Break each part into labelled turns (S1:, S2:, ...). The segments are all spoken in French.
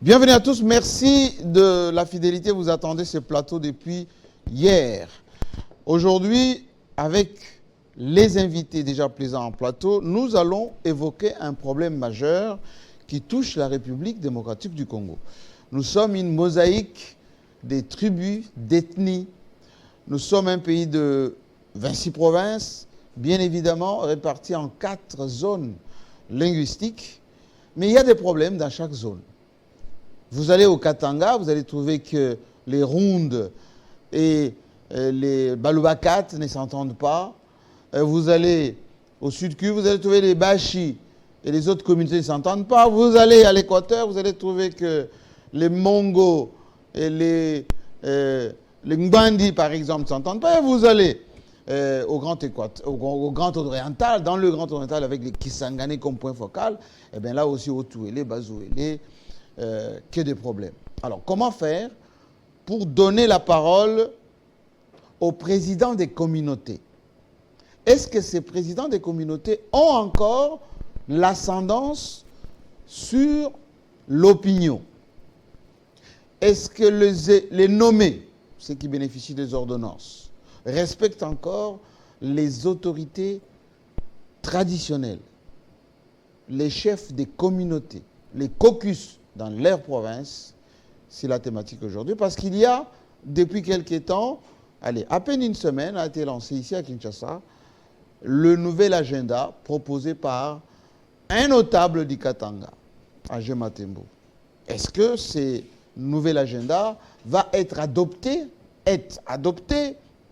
S1: Bienvenue à tous, merci de la fidélité. Vous attendez ce plateau depuis hier. Aujourd'hui, avec les invités déjà présents en plateau, nous allons évoquer un problème majeur qui touche la République démocratique du Congo. Nous sommes une mosaïque des tribus, d'ethnies. Nous sommes un pays de 26 provinces, bien évidemment répartis en 4 zones linguistiques. Mais il y a des problèmes dans chaque zone. Vous allez au Katanga, vous allez trouver que les Rondes et les Balubakat ne s'entendent pas. Vous allez au Sud-Kivu, vous allez trouver les Bashi et les autres communautés ne s'entendent pas. Vous allez à l'Équateur, vous allez trouver que les Mongo et les Ngbandi, par exemple, ne s'entendent pas. Et vous allez au Grand Oriental, dans le Grand Oriental avec les Kisangani comme point focal, et bien là aussi au Touélé, Bazouélé, que des problèmes. Alors, comment faire pour donner la parole aux présidents des communautés? Est-ce que ces présidents des communautés ont encore l'ascendance sur l'opinion? Est-ce que les nommés, ceux qui bénéficient des ordonnances, respectent encore les autorités traditionnelles, les chefs des communautés, les caucus dans leur province? C'est la thématique aujourd'hui, parce qu'il y a, depuis quelques temps, à peine une semaine, a été lancé ici à Kinshasa, le nouvel agenda proposé par un notable du Katanga, Agé Matembo. Est-ce que ce nouvel agenda va être adopté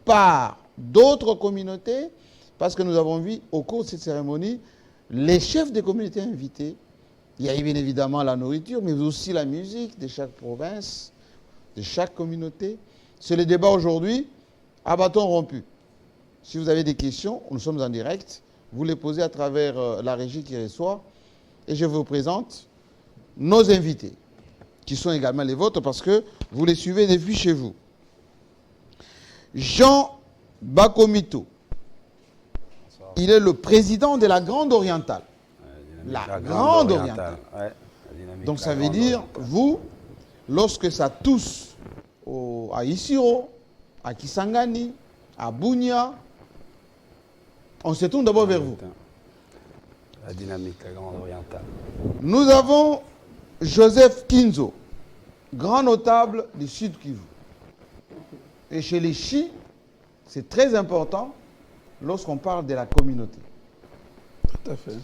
S1: par d'autres communautés? Parce que nous avons vu au cours de cette cérémonie, les chefs des communautés invités. Il y a bien évidemment la nourriture, mais aussi la musique de chaque province, de chaque communauté. C'est le débat aujourd'hui à bâton rompu. Si vous avez des questions, nous sommes en direct. Vous les posez à travers la régie qui reçoit. Et je vous présente nos invités, qui sont également les vôtres, parce que vous les suivez depuis chez vous. Jean Bakomito. Il est le président de la Grande Orientale. La Grande Orientale. Ouais, donc ça veut dire, vous, lorsque ça touche à Isiro, à Kisangani, à Bunia, on se tourne d'abord vers vous.
S2: La dynamique, la Grande Orientale.
S1: Nous avons Joseph Kinzo, grand notable du Sud Kivu. Et chez les Chi, c'est très important lorsqu'on parle de la communauté.
S3: Tout à fait.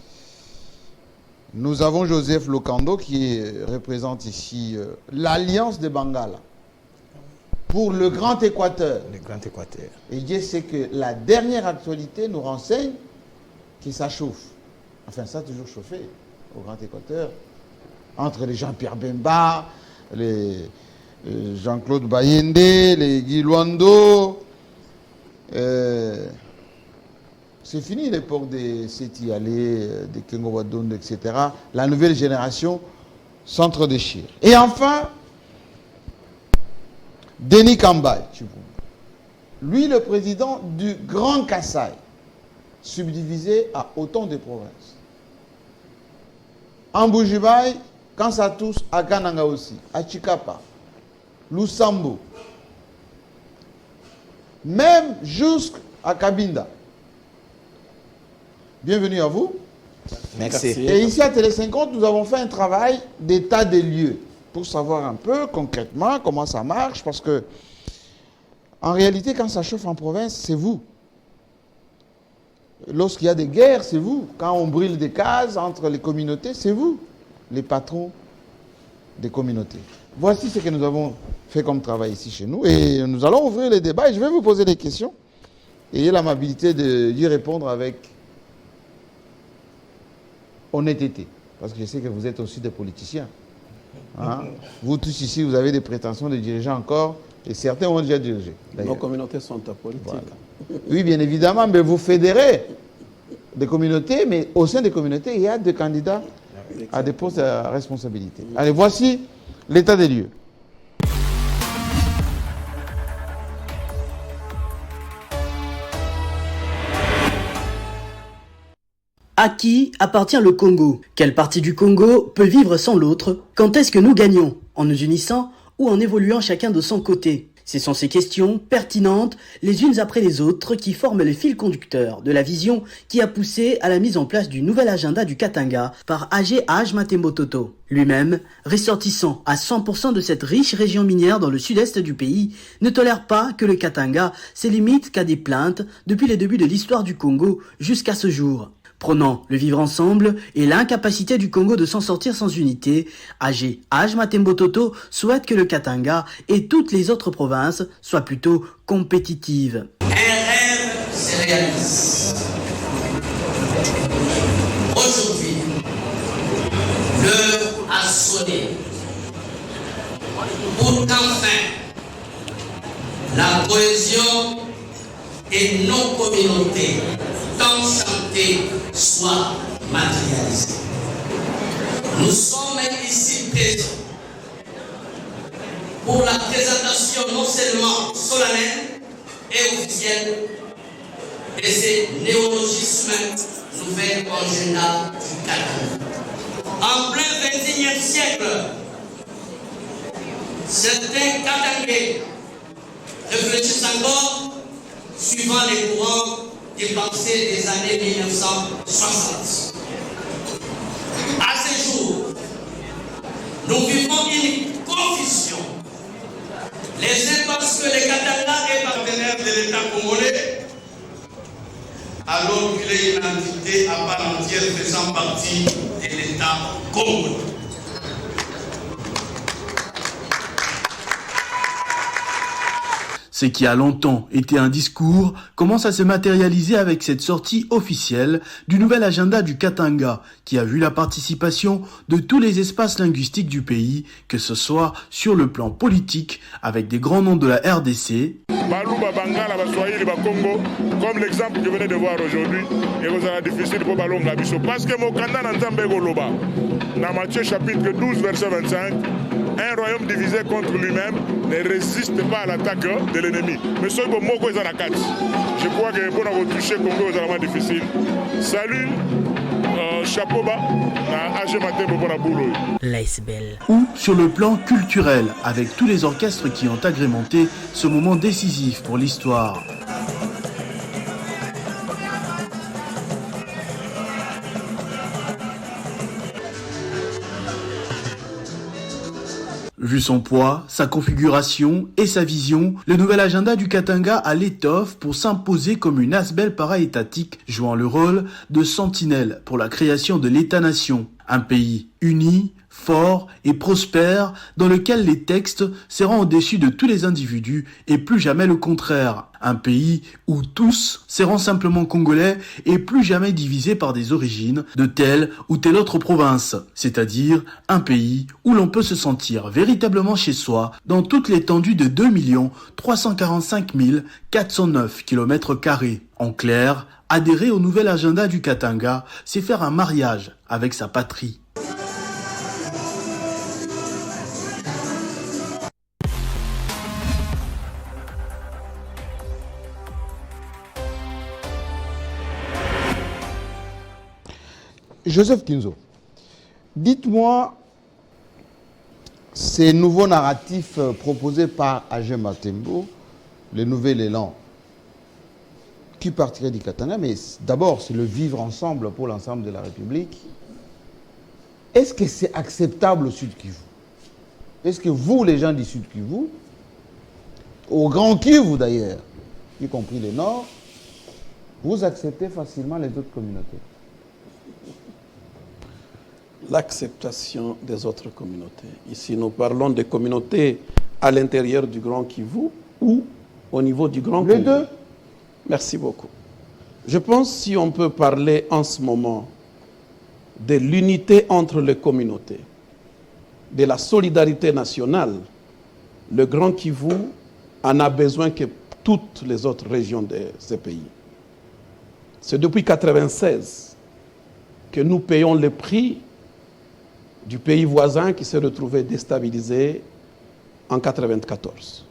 S1: Nous avons Joseph Lokando qui représente ici l'Alliance des Bangala pour le Grand Équateur.
S3: Le Grand Équateur.
S1: Et Dieu sait que la dernière actualité nous renseigne que ça chauffe. Enfin, ça a toujours chauffé au Grand Équateur. Entre les Jean-Pierre Bemba, les Jean-Claude Bayende, les Guy Luando. C'est fini l'époque des Seti Allé, des Kengo Wadonde, etc. La nouvelle génération s'entre-déchire. Et enfin, Denis Kambay, lui le président du Grand Kassai, subdivisé à autant de provinces. En Boujibaï, quand ça touche à Kananga aussi, à Chikapa, Lusambo, même jusqu'à Kabinda. Bienvenue à vous.
S3: Merci.
S1: Et ici à Télé 50, nous avons fait un travail d'état des lieux pour savoir un peu concrètement comment ça marche, parce que en réalité, quand ça chauffe en province, c'est vous. Lorsqu'il y a des guerres, c'est vous. Quand on brûle des cases entre les communautés, c'est vous, les patrons des communautés. Voici ce que nous avons fait comme travail ici chez nous. Et nous allons ouvrir les débats et je vais vous poser des questions. Ayez l'amabilité d'y répondre avec honnêteté. Parce que je sais que vous êtes aussi des politiciens. Hein? Vous tous ici, vous avez des prétentions de diriger encore. Et certains ont déjà dirigé.
S3: Nos communautés sont apolitiques.
S1: Voilà. Oui, bien évidemment, mais vous fédérez des communautés, mais au sein des communautés, il y a des candidats à des postes à responsabilité. Allez, voici l'état des lieux.
S4: À qui appartient le Congo? Quelle partie du Congo peut vivre sans l'autre? Quand est-ce que nous gagnons? en nous unissant ou en évoluant chacun de son côté? Ce sont ces questions pertinentes, les unes après les autres, qui forment le fil conducteur de la vision qui a poussé à la mise en place du nouvel agenda du Katanga par Agé Matembo Toto. Lui-même, ressortissant à 100% de cette riche région minière dans le sud-est du pays, ne tolère pas que le Katanga se limite qu'à des plaintes depuis les débuts de l'histoire du Congo jusqu'à ce jour. Prônant le vivre ensemble et l'incapacité du Congo de s'en sortir sans unité, Agé Matembo Toto souhaite que le Katanga et toutes les autres provinces soient plutôt compétitives.
S5: Un rêve se réalise. Aujourd'hui, l'heure a sonné pour qu'enfin la cohésion et nos communautés tant chantées soit matérialisée. Nous sommes ici présents pour la présentation non seulement solennelle et officielle de ces néologismes nouvel agenda du Katanga. En plein XXIe siècle, certains Katangais réfléchissent encore suivant les courants des pensées des années 1960. À ce jour, nous vivons une confusion. Les uns pensent que le Katanga est partenaire de l'État congolais, alors qu'il est une entité à part entière faisant partie de l'État congolais.
S6: Ce qui a longtemps été un discours commence à se matérialiser avec cette sortie officielle du nouvel agenda du Katanga qui a vu la participation de tous les espaces linguistiques du pays, que ce soit sur le plan politique avec des grands noms de la RDC.
S7: Comme l'exemple que je venais de voir aujourd'hui, et vous avez difficile pour Balonga Biso. Parce que mon candidat n'entend Goloba, dans Matthieu chapitre 12, verset 25, un royaume divisé contre lui-même ne résiste pas à l'attaque de l'ennemi. Mais ce que Moko est à la 4. Je crois que pour avoir touché Congo, c'est vraiment difficile. Salut, chapeau bas, à Agé Matembo pour la boule.
S4: L'Aisbel.
S6: Ou sur le plan culturel, avec tous les orchestres qui ont agrémenté ce moment décisif pour l'histoire. Vu son poids, sa configuration et sa vision, le nouvel agenda du Katanga a l'étoffe pour s'imposer comme une Asbel para-étatique jouant le rôle de sentinelle pour la création de l'État-nation. Un pays uni, fort et prospère dans lequel les textes seront au-dessus de tous les individus et plus jamais le contraire. Un pays où tous seront simplement congolais et plus jamais divisés par des origines de telle ou telle autre province. C'est-à-dire un pays où l'on peut se sentir véritablement chez soi dans toute l'étendue de 2 345 409 km². En clair, adhérer au nouvel agenda du Katanga, c'est faire un mariage avec sa patrie.
S1: Joseph Kinzo, dites-moi, ces nouveaux narratifs proposés par Agé Matembo, le nouvel élan, qui partirait du Katanga, mais d'abord c'est le vivre ensemble pour l'ensemble de la République. Est-ce que c'est acceptable au Sud Kivu? Est-ce que vous, les gens du Sud Kivu, au Grand Kivu d'ailleurs, y compris le Nord, vous acceptez facilement les autres communautés?
S3: L'acceptation des autres communautés. Ici, nous parlons des communautés à l'intérieur du Grand Kivu ou au niveau du Grand Congo.
S1: Les deux.
S3: Merci beaucoup. Je pense si on peut parler en ce moment de l'unité entre les communautés, de la solidarité nationale, le Grand Kivu en a besoin que toutes les autres régions de ce pays. C'est depuis 1996 que nous payons le prix du pays voisin qui s'est retrouvé déstabilisé en 1994.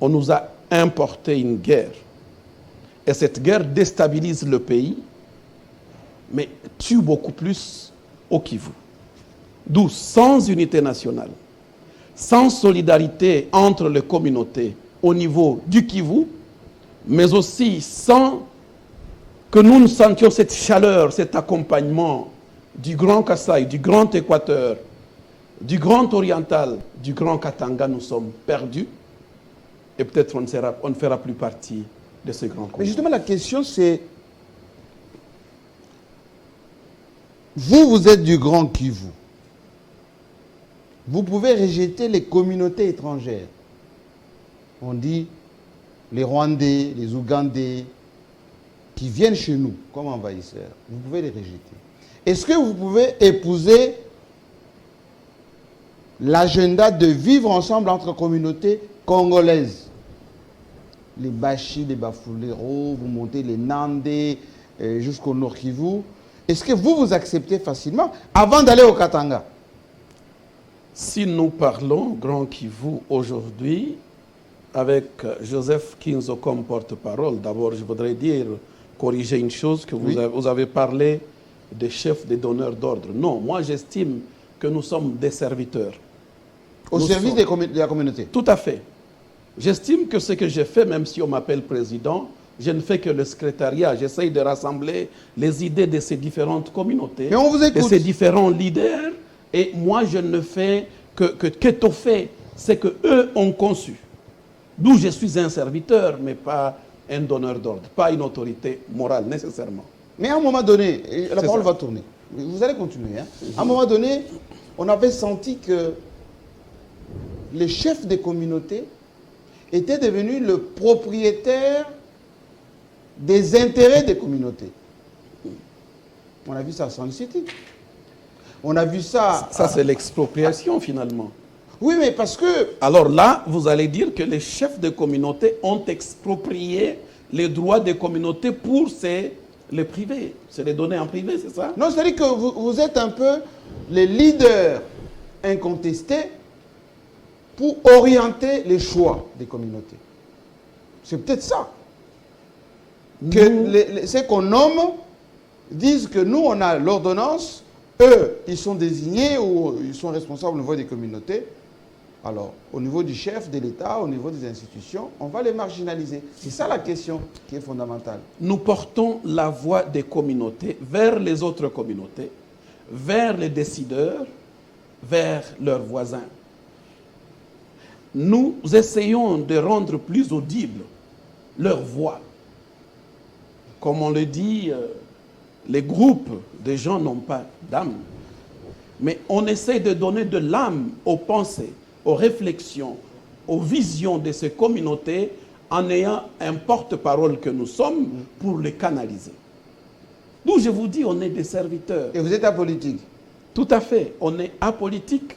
S3: On nous a importé une guerre. Et cette guerre déstabilise le pays, mais tue beaucoup plus au Kivu. D'où, sans unité nationale, sans solidarité entre les communautés au niveau du Kivu, mais aussi sans que nous sentions cette chaleur, cet accompagnement du Grand Kasaï, du Grand Équateur, du Grand Oriental, du Grand Katanga, nous sommes perdus et peut-être on ne fera plus partie de ce grand combat.
S1: Mais justement, la question c'est, vous êtes du Grand Kivu. Vous pouvez rejeter les communautés étrangères. On dit les Rwandais, les Ougandais, qui viennent chez nous comme envahisseurs. Vous pouvez les rejeter. Est-ce que vous pouvez épouser l'agenda de vivre ensemble entre communautés congolaises? Les Bashi, les Bafulero, vous montez les Nandé jusqu'au Nord Kivu. Est-ce que vous acceptez facilement avant d'aller au Katanga?
S3: Si nous parlons Grand Kivu aujourd'hui, avec Joseph Kinzo comme porte-parole, d'abord je voudrais corriger une chose que vous avez parlé des chefs, des donneurs d'ordre. Non, moi j'estime que nous sommes des serviteurs.
S1: Au service de la communauté?
S3: Tout à fait. J'estime que ce que j'ai fait, même si on m'appelle président, je ne fais que le secrétariat. J'essaye de rassembler les idées de ces différentes communautés,
S1: mais on vous écoute,
S3: de ces différents leaders. Et moi, je ne fais qu'étoffer ce qu'eux ont conçu. D'où je suis un serviteur, mais pas un donneur d'ordre, pas une autorité morale nécessairement.
S1: Mais à un moment donné, la parole va tourner. Vous allez continuer. Hein. À un moment donné, on avait senti que les chefs des communautés étaient devenus le propriétaire des intérêts des communautés. On a vu ça à Sun City. On a vu ça...
S3: Ça, c'est l'expropriation, finalement.
S1: Oui, mais parce que...
S3: Alors là, vous allez dire que les chefs de communauté ont exproprié les droits des communautés pour les privés. C'est les donner en privé, c'est ça?
S1: Non, c'est-à-dire que vous êtes un peu les leaders incontestés pour orienter les choix des communautés. C'est peut-être ça. Que ceux qu'on nomme disent que nous, on a l'ordonnance, eux, ils sont désignés ou ils sont responsables au niveau des communautés. Alors, au niveau du chef de l'État, au niveau des institutions, on va les marginaliser. C'est ça la question qui est fondamentale.
S3: Nous portons la voix des communautés vers les autres communautés, vers les décideurs, vers leurs voisins. Nous essayons de rendre plus audible leur voix. Comme on le dit, les groupes de gens n'ont pas d'âme. Mais on essaie de donner de l'âme aux pensées, aux réflexions, aux visions de ces communautés en ayant un porte-parole que nous sommes pour les canaliser. D'où je vous dis, on est des serviteurs.
S1: Et vous êtes apolitique?
S3: Tout à fait. On est apolitique,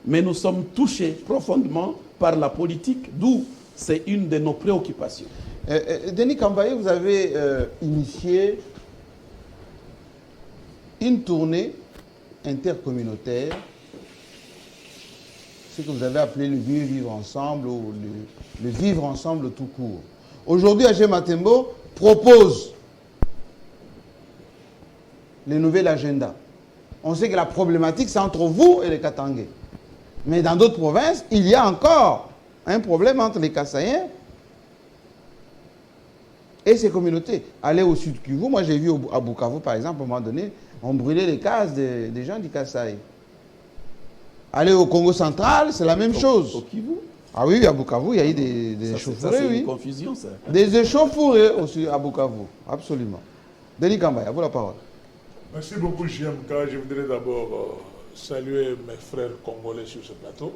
S3: mais nous sommes touchés profondément par la politique, d'où c'est une de nos préoccupations.
S1: Denis Kambaye, vous avez initié une tournée intercommunautaire, ce que vous avez appelé le mieux vivre ensemble ou le vivre ensemble tout court. Aujourd'hui, AG Matembo propose le nouvel agenda. On sait que la problématique, c'est entre vous et les Katangais. Mais dans d'autres provinces, il y a encore un problème entre les Kasaïens et ces communautés. Allez au sud Kivu, moi j'ai vu à Bukavu par exemple, à un moment donné, on brûlait les cases des gens du Kasaï. Allez au Congo central, c'est la même chose.
S3: Au Kivu?
S1: Ah oui, à Bukavu, il y a eu des échauffourées.
S3: C'est une confusion, ça.
S1: Des échauffourées aussi à Bukavu, absolument. Denis Kambaye, à vous la parole.
S7: Merci beaucoup, JMK. Je voudrais d'abord saluer mes frères congolais sur ce plateau.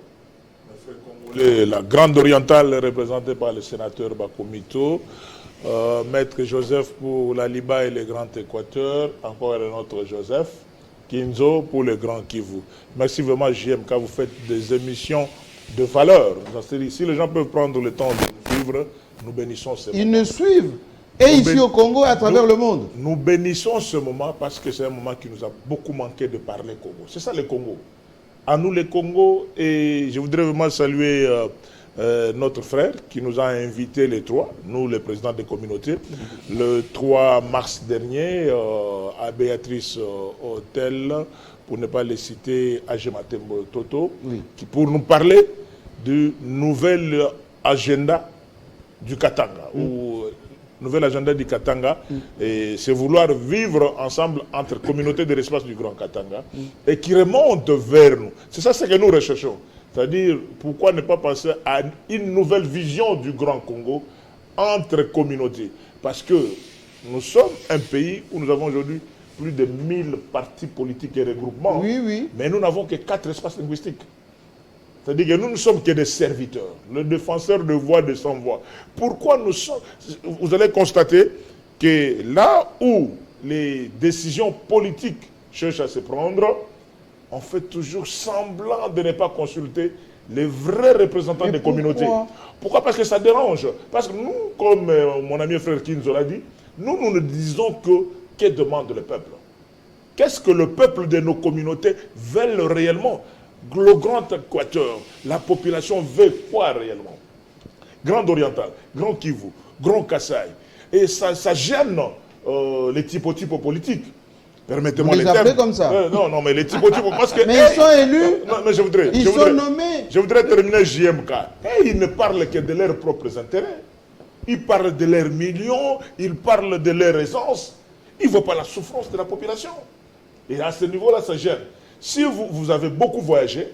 S7: Mes frères congolais, la Grande Orientale représentée par le sénateur Bakomito, Maître Joseph pour la Liba et le Grand Équateur, encore un autre Joseph, Kinzo pour le Grand Kivu. Merci vraiment, JMK. Vous faites des émissions de valeur. Si les gens peuvent prendre le temps de nous suivre, nous bénissons ce moment.
S1: Ils nous suivent. Et ici au Congo et à travers le monde.
S7: Nous bénissons ce moment parce que c'est un moment qui nous a beaucoup manqué de parler Congo. C'est ça le Congo. À nous le Congo, et je voudrais vraiment saluer notre frère qui nous a invités les trois, nous les présidents des communautés, le 3 mars dernier à Béatrice Hôtel, pour ne pas les citer, à Gematembo Toto, qui pour nous parler du nouvel agenda du Katanga, ou nouvel agenda du Katanga, et c'est vouloir vivre ensemble entre communautés de l'espace du Grand Katanga, et qui remonte vers nous. C'est ça ce que nous recherchons. C'est-à-dire, pourquoi ne pas penser à une nouvelle vision du Grand Congo entre communautés? Parce que nous sommes un pays où nous avons aujourd'hui plus de 1000 partis politiques et regroupements, mais nous n'avons que 4 espaces linguistiques. C'est-à-dire que nous ne sommes que des serviteurs, le défenseur de voix, de sans voix. Pourquoi nous sommes... Vous allez constater que là où les décisions politiques cherchent à se prendre, on fait toujours semblant de ne pas consulter les vrais représentants des communautés. Pourquoi? Parce que ça dérange. Parce que nous, comme mon ami frère Kinzo l'a dit, nous ne disons que demande le peuple. Qu'est-ce que le peuple de nos communautés veut réellement? Le Grand Équateur, la population veut quoi réellement? Grand Oriental, Grand Kivu, Grand Kasaï. Et ça gêne les typos politiques. Permettez-moi
S1: les appeler comme ça.
S7: Non, mais les typos parce que...
S1: Mais ils sont élus,
S7: non, mais
S1: ils sont nommés.
S7: Je voudrais terminer JMK. Et ils ne parlent que de leurs propres intérêts. Ils parlent de leurs millions, ils parlent de leur essence. Ils ne voient pas la souffrance de la population. Et à ce niveau-là, ça gêne. Si vous avez beaucoup voyagé,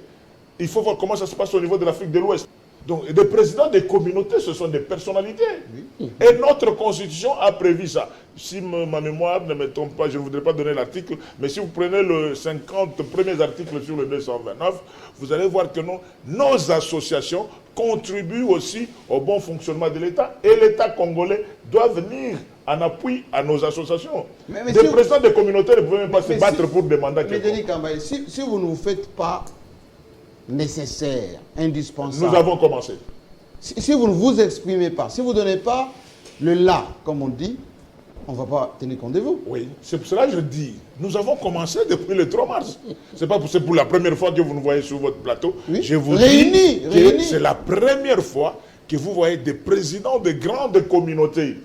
S7: il faut voir comment ça se passe au niveau de l'Afrique de l'Ouest. Donc, des présidents des communautés, ce sont des personnalités. Et notre constitution a prévu ça. Si ma mémoire ne me trompe pas, je ne voudrais pas donner l'article, mais si vous prenez les 50 premiers articles sur le 229, vous allez voir que nos associations contribuent aussi au bon fonctionnement de l'État. Et l'État congolais doit venir en appui à nos associations. Mais des présidents des communautés ne peuvent même pas se battre pour des mandats.
S1: Mais Denis Kambaye, si vous ne vous faites pas nécessaire, indispensable...
S7: Nous avons commencé.
S1: Si vous ne vous exprimez pas, si vous ne donnez pas le là, comme on dit, on ne va pas tenir compte de vous.
S7: Oui, c'est pour cela que je dis, nous avons commencé depuis le 3 mars. C'est pas pour la première fois que vous nous voyez sur votre plateau.
S1: Oui.
S7: Je vous dis que c'est la première fois que vous voyez des présidents de grandes communautés.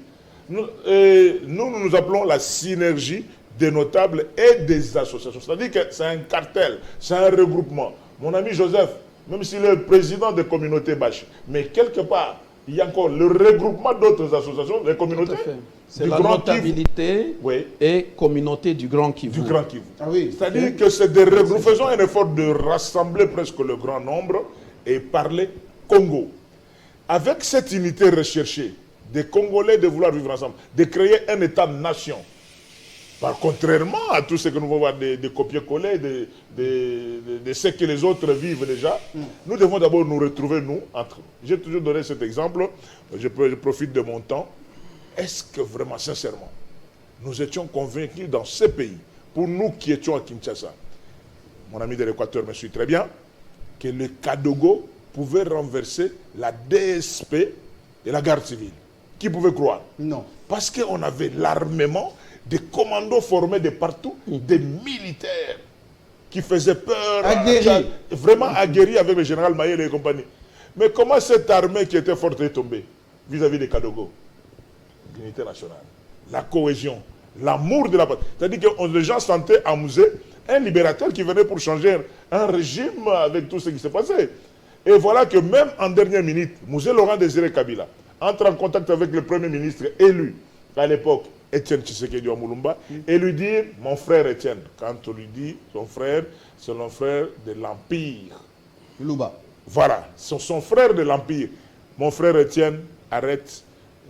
S7: Nous appelons la synergie des notables et des associations. C'est-à-dire que c'est un cartel, c'est un regroupement. Mon ami Joseph, même s'il est le président des communautés bâches, mais quelque part, il y a encore le regroupement d'autres associations, des communautés.
S3: C'est la notabilité et communauté du Grand Kivu.
S7: Du Grand Kivu.
S1: Ah oui.
S7: C'est-à-dire que c'est des regroupements. Faisons un effort de rassembler presque le grand nombre et parler Congo. Avec cette unité recherchée, des Congolais de vouloir vivre ensemble, de créer un État-nation. Contrairement à tout ce que nous voyons voir des copier-coller, de ce que les autres vivent déjà, nous devons d'abord nous retrouver, nous, entre nous. J'ai toujours donné cet exemple, je profite de mon temps. Est-ce que vraiment, sincèrement, nous étions convaincus dans ce pays, pour nous qui étions à Kinshasa, mon ami de l'Équateur me suit très bien, que le Kadogo pouvait renverser la DSP et la garde civile? Qui pouvait croire?
S1: Non.
S7: Parce qu'on avait l'armement, des commandos formés de partout, des militaires qui faisaient peur, vraiment aguerris avec le général Mayele et compagnie. Mais comment cette armée qui était forte est tombée vis-à-vis des Kadogo? L'unité nationale, la cohésion, l'amour de la patrie. C'est-à-dire que les gens sentaient à Mouzé un libérateur qui venait pour changer un régime avec tout ce qui s'est passé. Et voilà que même en dernière minute, Mouzé Laurent Désiré Kabila entre en contact avec le premier ministre élu à l'époque, Étienne Tshisekedi Moulumba, et lui dire, mon frère Étienne, quand on lui dit son frère, c'est le frère de l'Empire.
S1: Louba.
S7: Voilà, c'est son frère de l'Empire. Mon frère Étienne, arrête,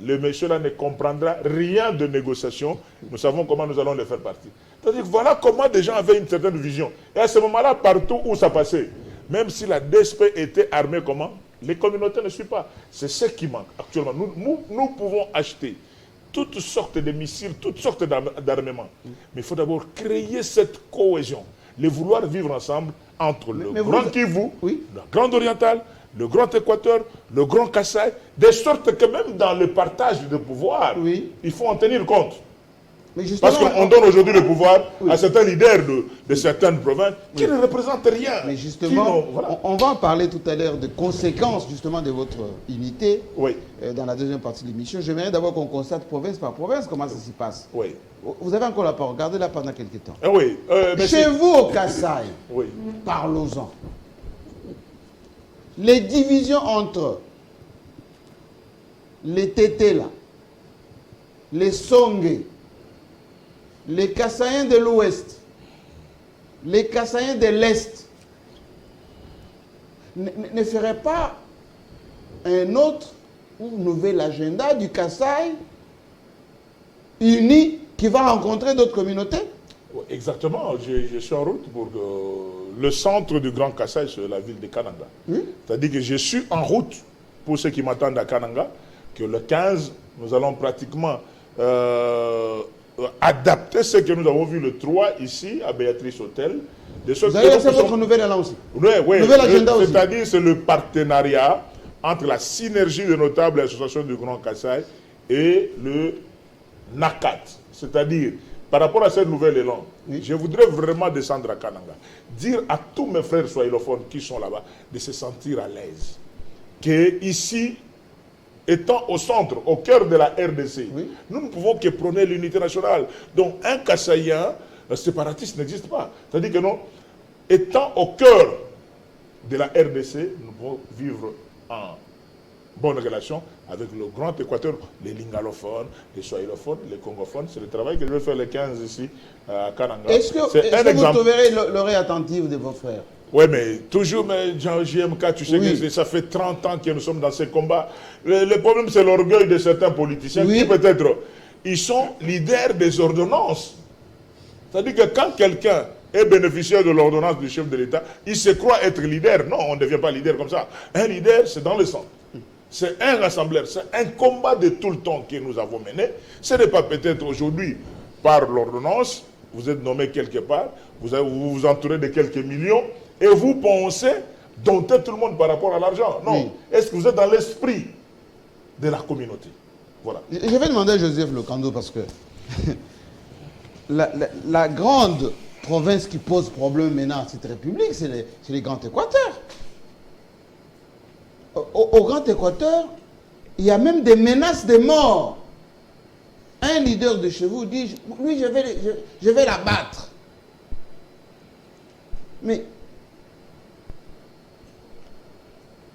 S7: le monsieur là ne comprendra rien de négociation, nous savons comment nous allons le faire partir. C'est-à-dire, voilà comment des gens avaient une certaine vision. Et à ce moment-là, partout où ça passait, même si la DSP était armée comment, les communautés ne suivent pas. C'est ce qui manque actuellement. Nous pouvons acheter toutes sortes de missiles, toutes sortes d'armements. Mais il faut d'abord créer cette cohésion, les vouloir vivre ensemble entre le Grand Kivu, le Grand Oriental, le Grand Équateur, le Grand Kasaï, de sorte que même dans le partage de pouvoir, il faut en tenir compte. Parce qu'on donne aujourd'hui le pouvoir à certains leaders de certaines provinces qui ne représentent rien.
S1: Mais justement, on va en parler tout à l'heure de conséquences justement de votre unité dans la deuxième partie de l'émission. J'aimerais d'abord qu'on constate province par province comment ça s'y passe. Vous avez encore la parole, regardez-la pendant quelques temps. Chez vous au Kasaï, parlons-en. les divisions entre les Tétés là, les Songé, les Kassaïens de l'Ouest, les Kassaïens de l'Est, ne feraient pas un autre ou nouvel agenda du Kasaï uni qui va rencontrer d'autres communautés?
S7: Exactement, je suis en route pour le centre du Grand Kasaï, c'est la ville de Kananga. C'est-à-dire que je suis en route, pour ceux qui m'attendent à Kananga, que le 15, nous allons pratiquement adapter ce que nous avons vu le 3 ici, à Béatrice Hôtel.
S1: Vous avez laissé votre nouvel élan aussi?
S7: Oui,
S1: nouvel agenda aussi.
S7: C'est-à-dire c'est le partenariat entre la synergie de notables associations du Grand Kasaï et le NACAT. C'est-à-dire, par rapport à ce nouvel élan, je voudrais vraiment descendre à Kananga, dire à tous mes frères swahilophones qui sont là-bas de se sentir à l'aise. Que ici, étant au centre, au cœur de la RDC, nous ne pouvons que prôner l'unité nationale. Donc un Kassaïen séparatiste n'existe pas. C'est-à-dire que non, étant au cœur de la RDC, nous pouvons vivre en bonne relation avec le Grand Équateur, les lingalophones, les swahilophones, les congophones. C'est le travail que je vais faire le 15 ici à Kananga.
S1: Est-ce que vous trouverez l'oreille attentive de vos frères? Oui,
S7: mais toujours, JMK, tu sais que ça fait 30 ans que nous sommes dans ces combats. Le problème, c'est l'orgueil de certains politiciens qui, peut-être, ils sont leaders des ordonnances. C'est-à-dire que quand quelqu'un est bénéficiaire de l'ordonnance du chef de l'État, il se croit être leader. Non, on ne devient pas leader comme ça. Un leader, c'est dans le sang. C'est un rassembleur. C'est un combat de tout le temps que nous avons mené. Ce n'est pas peut-être aujourd'hui par l'ordonnance, vous êtes nommé quelque part, vous vous entourez de quelques millions, et vous pensez dompter tout le monde par rapport à l'argent. Non. Est-ce que vous êtes dans l'esprit de la communauté? Voilà.
S1: Je vais demander à Joseph Lokando parce que la grande province qui pose problème maintenant à cette république, c'est les Grands Équateurs. Au Grand Équateur, il y a même des menaces de mort. Un leader de chez vous dit, lui, je vais l'abattre. Mais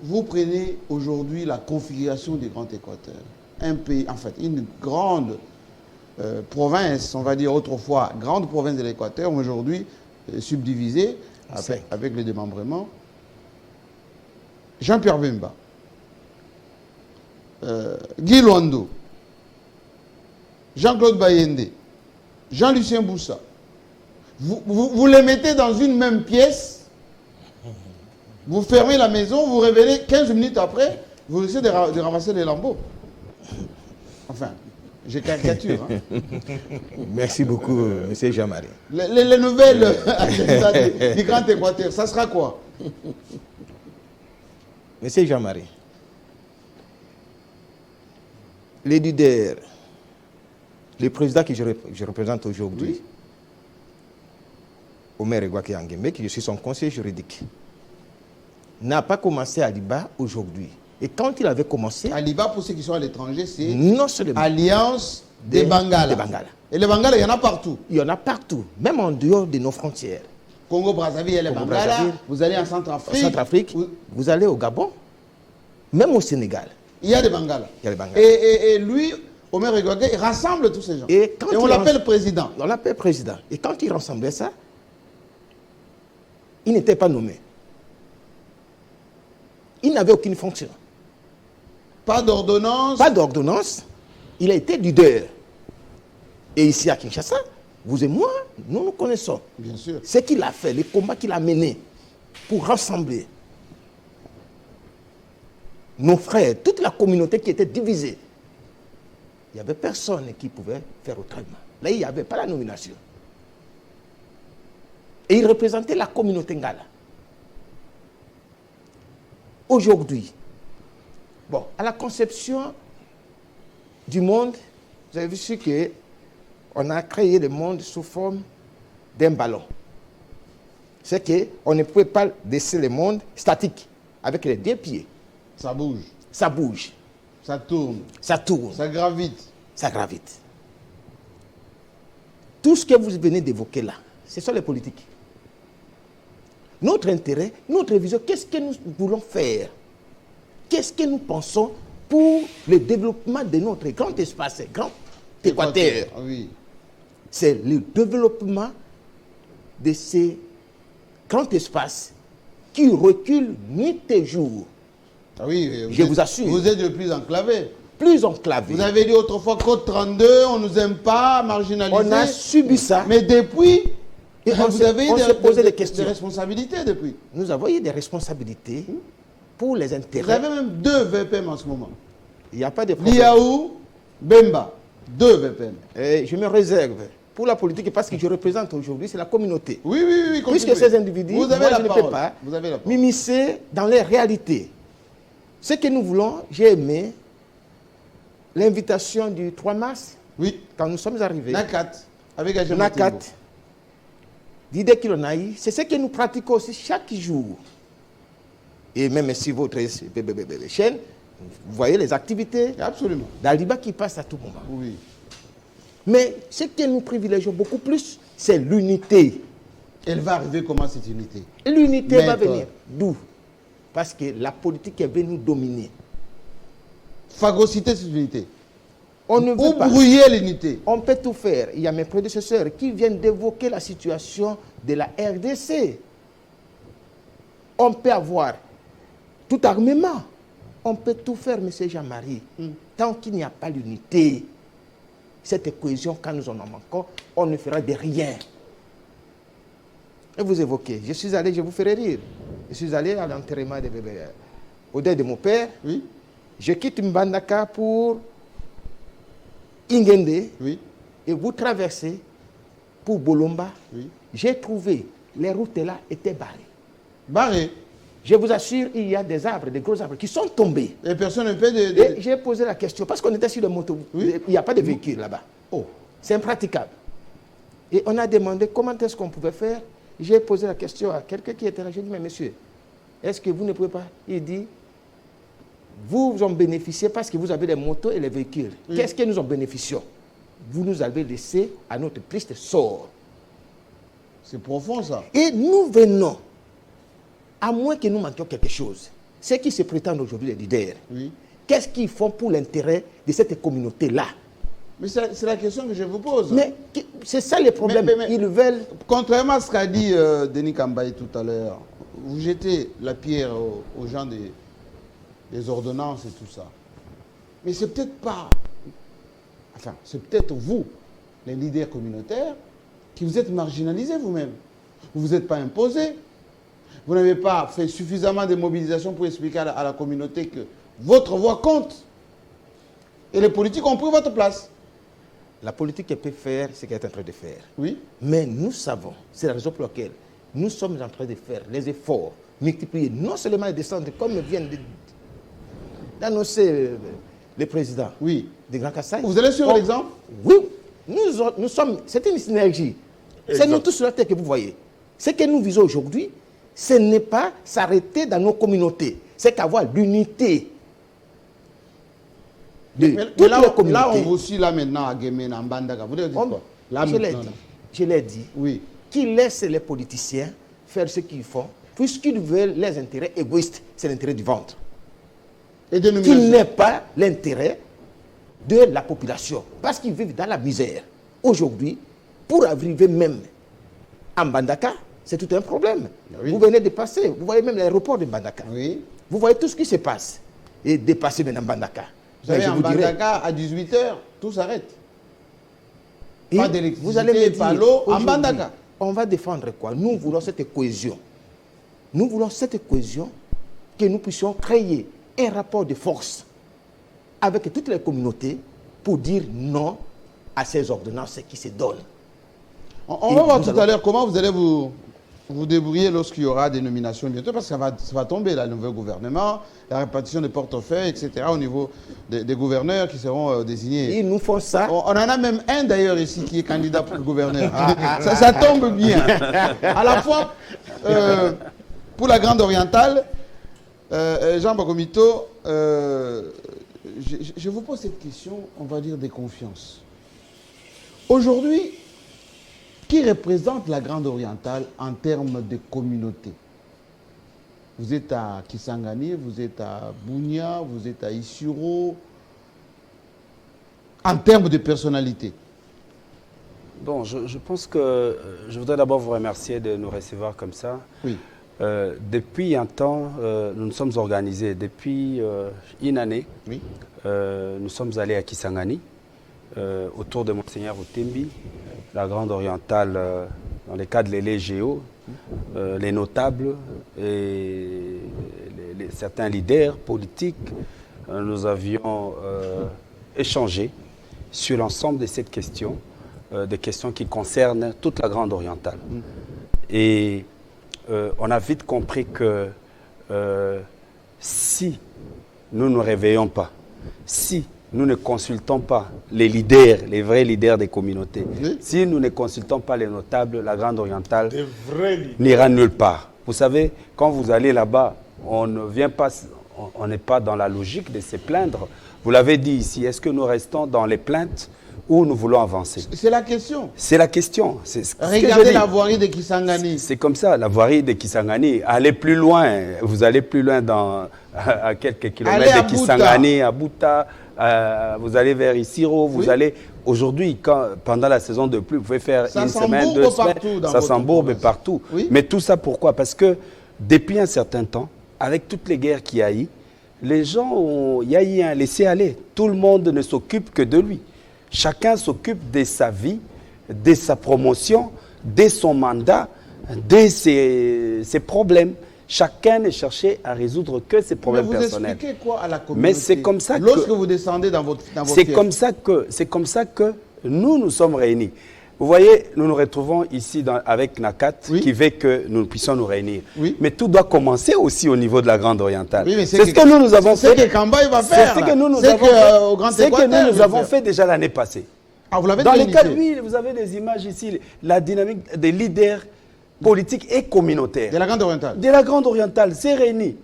S1: vous prenez aujourd'hui la configuration du Grand Équateur. Un pays, en fait, une grande province, on va dire autrefois, grande province de l'Équateur, aujourd'hui subdivisée avec les démembrements. Jean-Pierre Bemba, Guy Luando, Jean-Claude Bayende, Jean-Lucien Boussa, vous les mettez dans une même pièce, vous fermez la maison, vous révélez 15 minutes après, vous essayez de ramasser les lambeaux. Enfin, j'ai caricature. Hein.
S8: Merci beaucoup, M. Jean-Marie.
S1: Les nouvelles du Grand Équateur, ça sera quoi?
S8: Monsieur Jean-Marie, les leaders, le président que je représente aujourd'hui, Omer Egwake Angembe, qui je suis son conseiller juridique, n'a pas commencé à Liba aujourd'hui. Et quand il avait commencé...
S1: À Liba, pour ceux qui sont à l'étranger, c'est
S8: Alliance
S1: des Bangala. Et les Bangala, il y en a partout.
S8: Il y en a partout, même en dehors de nos frontières.
S1: Congo-Brazzaville, il y a les Bangala. Vous allez en Centrafrique.
S8: En Centrafrique, vous allez au Gabon, même au Sénégal.
S1: Il y a des Bangala.
S8: Il y a des Bangala.
S1: Et lui, Omer Egwake, il rassemble tous ces gens. Et on l'appelle président.
S8: On l'appelle président. Et quand il rassemblait ça, il n'était pas nommé. Il n'avait aucune fonction.
S1: Pas d'ordonnance.
S8: Pas d'ordonnance. Il a été leader. Et ici à Kinshasa, vous et moi, nous nous connaissons.
S1: Bien sûr.
S8: Ce qu'il a fait, les combats qu'il a menés pour rassembler nos frères, toute la communauté qui était divisée. Il n'y avait personne qui pouvait faire autrement. Là, il n'y avait pas la nomination. Et il représentait la communauté Ngala. Aujourd'hui, bon, à la conception du monde, vous avez vu ce qu'on a créé le monde sous forme d'un ballon. C'est qu'on ne pouvait pas laisser le monde statique, avec les deux pieds.
S1: Ça bouge.
S8: Ça bouge.
S1: Ça tourne.
S8: Ça tourne.
S1: Ça gravite.
S8: Ça gravite. Tout ce que vous venez d'évoquer là, ce sont les politiques. notre intérêt, notre vision, qu'est-ce que nous voulons faire? Qu'est-ce que nous pensons pour le développement de notre grand espace, grand Équateur?
S1: Oui.
S8: C'est le développement de ces grands espaces qui reculent nuit et jour.
S1: Ah oui,
S8: Je vous assure.
S1: Vous êtes le plus enclavé.
S8: Plus enclavé.
S1: Vous avez dit autrefois Côte 32, on ne nous aime pas, marginalisé.
S8: On a subi ça.
S1: Mais depuis,
S8: Et
S1: vous avez
S8: on
S1: eu
S8: s'est posé des questions.
S1: des responsabilités depuis.
S8: Nous avons eu des responsabilités pour les
S1: Vous
S8: intérêts.
S1: avez même 2 VPM en ce moment.
S8: Il n'y a pas de problème.
S1: Liaou, Bemba, 2 VPM.
S8: Et je me réserve pour la politique parce que je représente aujourd'hui, c'est la communauté.
S1: Oui, oui, oui.
S8: Puisque
S1: continuez.
S8: ces individus,
S1: vous avez
S8: moi,
S1: la
S8: je ne
S1: parole.
S8: peux pas
S1: Vous avez la parole.
S8: m'immiscer dans les réalités. Ce que nous voulons, j'ai aimé l'invitation du 3 mars,
S1: Oui.
S8: quand nous sommes arrivés.
S1: Nakat, avec Adjama
S8: Nakat,
S1: Timbo.
S8: l'idée qu'il en a eu, c'est ce que nous pratiquons aussi chaque jour. Et même si votre chaîne, vous voyez les activités
S1: Absolument.
S8: d'Aliba qui passent à tout moment.
S1: Oui.
S8: Mais ce que nous privilégions beaucoup plus, c'est l'unité.
S1: Elle va arriver comment cette unité?
S8: L'unité va
S1: Maître.
S8: venir. D'où? Parce que la politique est venue nous dominer.
S1: Phagocyter cette unité.
S8: On ne
S1: Ou
S8: veut pas.
S1: brouiller l'unité.
S8: On peut tout faire. Il y a mes prédécesseurs qui viennent d'évoquer la situation de la RDC. On peut avoir tout armement. On peut tout faire, M. Jean-Marie. Tant qu'il n'y a pas l'unité, cette cohésion, quand nous en manquons, on ne fera de rien. Et vous évoquez, je suis allé, je vous ferai rire. Je suis allé à l'enterrement de bébé, au deuil de mon père.
S1: Oui.
S8: Je quitte Mbandaka pour Ingende.
S1: Oui.
S8: Et vous traversez pour Bolomba.
S1: Oui.
S8: J'ai trouvé, les routes là étaient barrées.
S1: Barré.
S8: Je vous assure, il y a des arbres, des gros arbres qui sont tombés.
S1: Et personne ne peut
S8: Et j'ai posé la question, parce qu'on était sur le moto,
S1: Oui.
S8: il n'y a pas de véhicule là-bas.
S1: Oh.
S8: C'est impraticable. Et on a demandé comment est-ce qu'on pouvait faire. J'ai posé la question à quelqu'un qui était là. J'ai dit, mais monsieur, est-ce que vous ne pouvez pas? Il dit, vous en bénéficiez parce que vous avez les motos et les véhicules.
S1: Oui.
S8: Qu'est-ce que nous en bénéficions? Vous nous avez laissé à notre triste sort.
S1: C'est profond ça.
S8: Et nous venons, à moins que nous manquions quelque chose, ceux qui se prétendent aujourd'hui les leaders,
S1: Oui.
S8: qu'est-ce qu'ils font pour l'intérêt de cette communauté-là?
S1: Mais c'est la question que je vous pose.
S8: Mais c'est ça le problème.
S1: Mais-
S8: Ils veulent...
S1: Contrairement à ce qu'a dit Denis Kambaye tout à l'heure, vous jetez la pierre aux gens des ordonnances et tout ça. Mais c'est peut-être pas... Enfin, c'est peut-être vous, les leaders communautaires, qui vous êtes marginalisés vous-même. Vous ne vous êtes pas imposés. Vous n'avez pas fait suffisamment de mobilisation pour expliquer à la communauté que votre voix compte. Et les politiques ont pris votre place.
S8: La politique elle peut faire ce qu'elle est en train de faire.
S1: Oui.
S8: Mais nous savons, c'est la raison pour laquelle nous sommes en train de faire les efforts, multiplier, non seulement les descendre, comme vient d'annoncer le président
S1: Oui.
S8: de Grand Kassai.
S1: Vous allez sur l'exemple?
S8: Oui, nous sommes, c'est une synergie. C'est nous tous sur la terre que vous voyez. Ce que nous visons aujourd'hui, ce n'est pas s'arrêter dans nos communautés, c'est qu'avoir l'unité de
S1: Mais
S8: toutes
S1: là,
S8: les communautés.
S1: là, on vous suit là maintenant à Guémena, en Bandaka. Vous dites quoi? Là,
S8: Je l'ai
S1: maintenant,
S8: dit,
S1: là.
S8: je l'ai dit,
S1: Oui.
S8: qu'ils laissent les politiciens faire ce qu'ils font, puisqu'ils veulent les intérêts égoïstes, c'est l'intérêt du ventre.
S1: Et de
S8: Qu'il n'est pas l'intérêt de la population, parce qu'ils vivent dans la misère. Aujourd'hui, pour arriver même en Bandaka, c'est tout un problème.
S1: Oui.
S8: Vous venez de passer, vous voyez même l'aéroport de Bandaka.
S1: Oui.
S8: Vous voyez tout ce qui se passe. Et dépasser maintenant Bandaka.
S1: Vous savez,
S8: Mais je
S1: en
S8: vous dirais,
S1: Bandaka, à 18h, tout s'arrête.
S8: et
S1: Pas d'électricité,
S8: vous allez me dire,
S1: pas l'eau, en
S8: aujourd'hui,
S1: Bandaka.
S8: On va défendre quoi? Nous voulons cette cohésion. Nous voulons cette cohésion, que nous puissions créer un rapport de force avec toutes les communautés pour dire non à ces ordonnances qui se donnent.
S1: On
S8: Et
S1: va voir
S8: nous
S1: tout
S8: allons-
S1: à l'heure comment vous allez vous débrouiller lorsqu'il y aura des nominations bientôt, parce que ça va tomber, là, le nouveau gouvernement, la répartition des portefeuilles, etc., au niveau des gouverneurs qui seront désignés.
S8: Ils nous font ça.
S1: On en a même un d'ailleurs ici qui est candidat pour le gouverneur. Ça tombe bien. À la fois, pour la Grande Orientale, Jean Bagomito, je vous pose cette question, on va dire des confiances. Aujourd'hui, qui représente la Grande Orientale en termes de communauté? Vous êtes à Kisangani, vous êtes à Bunia, vous êtes à Isiro. En termes de personnalité.
S2: Bon, je pense que je voudrais d'abord vous remercier de nous recevoir comme ça.
S1: Oui.
S2: Depuis un temps, nous nous sommes organisés. Depuis une année,
S1: Oui.
S2: Nous sommes allés à Kisangani, autour de Monseigneur Utembi, la Grande Orientale, dans les cadres de l'ELEGEO, les notables et certains leaders politiques. Nous avions échangé sur l'ensemble de cette question, des questions qui concernent toute la Grande Orientale. Et on a vite compris que si nous ne nous réveillons pas, si nous ne consultons pas les leaders, les vrais leaders des communautés, si nous ne consultons pas les notables, la Grande Orientale n'ira nulle part. Vous savez, quand vous allez là-bas, on ne vient pas, on n'est pas dans la logique de se plaindre. Vous l'avez dit ici, est-ce que nous restons dans les plaintes ou nous voulons avancer?
S1: C'est la question.
S2: C'est la question.
S1: Regardez la voirie de Kisangani.
S2: C'est comme ça, la voirie de Kisangani. Allez plus loin, vous allez plus loin à quelques kilomètres de Kisangani, à Bouta, vous allez vers Isiro, vous allez... Aujourd'hui, pendant la saison de pluie, vous pouvez faire une semaine, 2 semaines, ça s'embourbe partout. Oui. Mais tout ça pourquoi? Parce que depuis un certain temps, avec toutes les guerres qu'il y a eu, les gens, il y a eu un laisser-aller. Tout le monde ne s'occupe que de lui. Chacun s'occupe de sa vie, de sa promotion, de son mandat, de ses problèmes. Chacun ne cherchait à résoudre que ses problèmes personnels.
S1: Vous expliquez quoi à la communauté?
S2: Mais c'est comme ça que...
S1: Lorsque vous descendez dans votre
S2: c'est comme ça que nous sommes réunis. Vous voyez, nous nous retrouvons ici avec NACAT, qui veut que nous puissions nous réunir. Oui. Mais tout doit commencer aussi au niveau de la Grande Orientale. Oui, c'est ce que nous avons fait.
S1: C'est ce que Kamba va faire.
S2: C'est ce que nous avons fait déjà l'année passée.
S1: Ah, vous l'avez
S2: dans les cas, oui, vous avez des images ici, la dynamique des leaders politiques et communautaires.
S1: De la Grande Orientale.
S2: De la Grande Orientale, c'est réuni.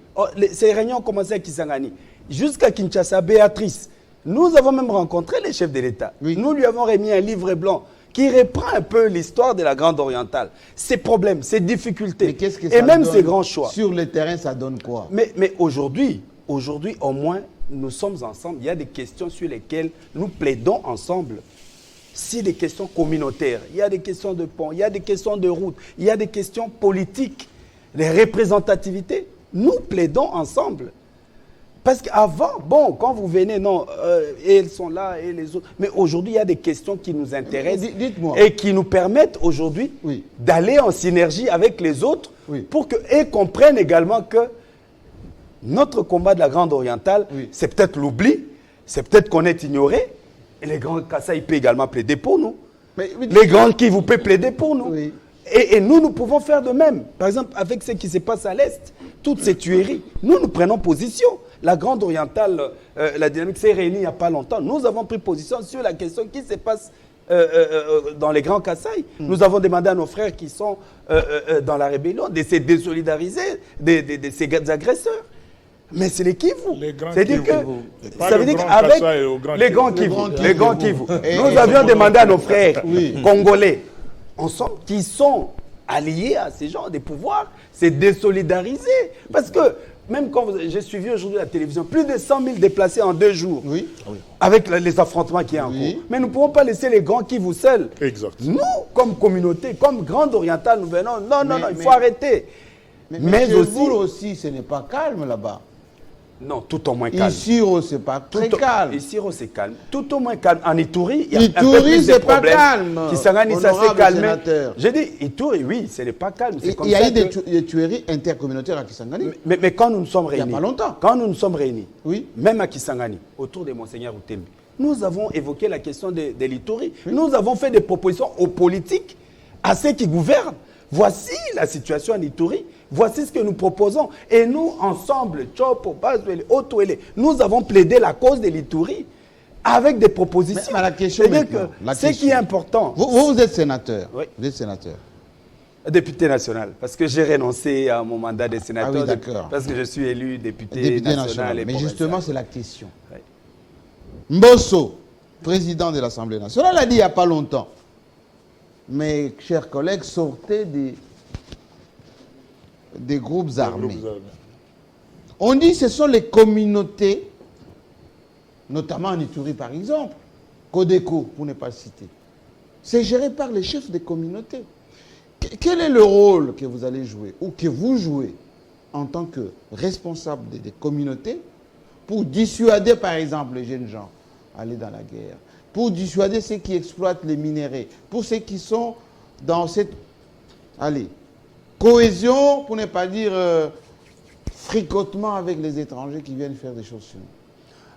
S2: Ces réunions ont commencé à Kisangani. Jusqu'à Kinshasa, Béatrice. Nous avons même rencontré les chefs de l'État. Oui. Nous lui avons remis un livre blanc qui reprend un peu l'histoire de la Grande Orientale, ses problèmes, ses difficultés, et même ses grands choix.
S1: Sur le terrain, ça donne quoi?
S2: Mais aujourd'hui, au moins, nous sommes ensemble. Il y a des questions sur lesquelles nous plaidons ensemble. Si des questions communautaires, il y a des questions de pont, il y a des questions de route, il y a des questions politiques, les représentativités, nous plaidons ensemble. Parce qu'avant, bon, quand vous venez, non, et elles sont là, et les autres. Mais aujourd'hui, il y a des questions qui nous intéressent et qui nous permettent aujourd'hui d'aller en synergie avec les autres pour qu'elles comprennent également que notre combat de la Grande Orientale, c'est peut-être l'oubli, c'est peut-être qu'on est ignoré. Et les grands Kasaï peuvent également plaider pour nous. Les grands Kivu peuvent plaider pour nous. Et nous pouvons faire de même. Par exemple, avec ce qui se passe à l'Est, toutes ces tueries, nous prenons position. La Grande Orientale, la dynamique s'est réunie il n'y a pas longtemps. Nous avons pris position sur la question qui se passe dans les grands Kasaï. Nous avons demandé à nos frères qui sont dans la rébellion de se désolidariser de ces agresseurs. Mais c'est les Kivu. C'est-à-dire que, ça veut dire qu'avec les grands Kivu, nous avions demandé à nos frères congolais, ensemble, qui sont alliés à ces gens des pouvoirs, c'est désolidariser. Parce que, même quand j'ai suivi aujourd'hui la télévision, plus de 100 000 déplacés en 2 jours, avec les affrontements qui y a en cours. Mais nous ne pouvons pas laisser les grands Kivu seuls.
S7: Exact.
S2: Nous, comme communauté, comme Grande Orientale, nous venons, non, il faut arrêter.
S1: Mais aussi, ce n'est pas calme là-bas.
S2: Non, tout au moins calme.
S1: Isiro, c'est pas très calme.
S2: Isiro, c'est calme. Tout au moins calme. En Ituri, il y a
S1: Ituri,
S2: un peu plus de
S1: pas calme.
S2: Kisangani, ça s'est calmé. J'ai dit, Ituri, oui, ce n'est pas calme.
S1: Il y a eu des tueries intercommunautaires à Kisangani.
S2: Mais quand nous nous sommes réunis,
S1: il n'y a pas longtemps.
S2: Quand nous nous sommes réunis, même à Kisangani, autour de Monseigneur Utembi, nous avons évoqué la question de l'Ituri. Nous avons fait des propositions aux politiques, à ceux qui gouvernent. Voici la situation en Ituri. Voici ce que nous proposons. Et nous, ensemble, Chopo, Bazouele, Otoele, nous avons plaidé la cause de l'Ituri avec des propositions.
S1: Mais la question
S2: ce qui est important...
S1: Vous êtes sénateur. Oui. Vous êtes sénateur.
S2: Député national. Parce que j'ai renoncé à mon mandat de sénateur.
S1: Ah oui, d'accord.
S2: Parce que je suis élu député national.
S1: Mais justement, c'est la question. Oui. Mbosso, président de l'Assemblée nationale, l'a dit il n'y a pas longtemps. Mes chers collègues, sortez des groupes armés. On dit que ce sont les communautés, notamment en Ituri par exemple, Codeco, pour ne pas citer. C'est géré par les chefs des communautés. Quel est le rôle que vous allez jouer, ou que vous jouez, en tant que responsable des communautés, pour dissuader par exemple les jeunes gens à aller dans la guerre, pour dissuader ceux qui exploitent les minéraux, pour ceux qui sont dans cette cohésion, pour ne pas dire fricotement avec les étrangers qui viennent faire des choses sur nous.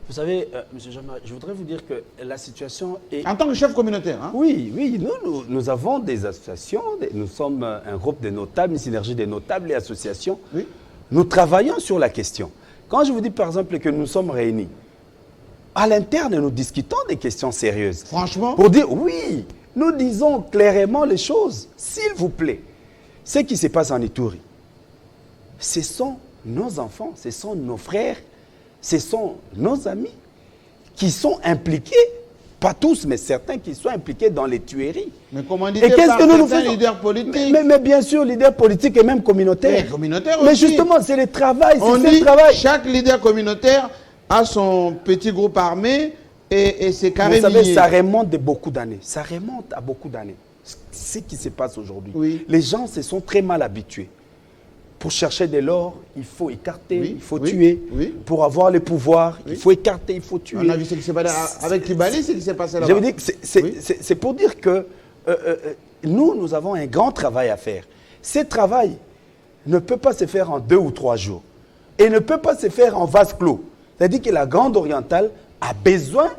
S2: Vous savez, M. Jama, je voudrais vous dire que la situation est...
S1: En tant que chef communautaire, hein?
S2: Oui, nous avons des associations, nous sommes un groupe de notables, une synergie des notables et associations.
S1: Oui.
S2: Nous travaillons sur la question. Quand je vous dis par exemple que nous sommes réunis, à l'interne, nous discutons des questions sérieuses.
S1: Franchement?
S2: Pour dire, oui, nous disons clairement les choses. S'il vous plaît, ce qui se passe en Ituri, ce sont nos enfants, ce sont nos frères, ce sont nos amis qui sont impliqués, pas tous, mais certains qui sont impliqués dans les tueries.
S1: Mais comment dit
S2: certains
S1: leaders politiques?
S2: Mais bien sûr, leaders politiques et même communautaires. Mais
S1: aussi.
S2: justement, c'est le travail,
S1: On
S2: c'est
S1: dit
S2: le travail.
S1: Chaque leader communautaire a son petit groupe armé et ses carrés
S2: Vous savez,
S1: milliers.
S2: ça remonte de beaucoup d'années. Ça remonte à beaucoup d'années. Ce qui se passe aujourd'hui.
S1: Oui.
S2: Les gens se sont très mal habitués. Pour chercher de l'or, il faut écarter,
S1: Oui,
S2: il faut
S1: oui,
S2: tuer.
S1: oui.
S2: Pour avoir le pouvoir, il faut écarter, il faut tuer.
S1: On a vu ce qui s'est passé avec Kibali, ce qui s'est passé là-bas.
S2: Je veux dire que c'est pour dire que nous avons un grand travail à faire. Ce travail ne peut pas se faire en 2 ou 3 jours. Et ne peut pas se faire en vase clos. C'est-à-dire que la Grande Orientale a besoin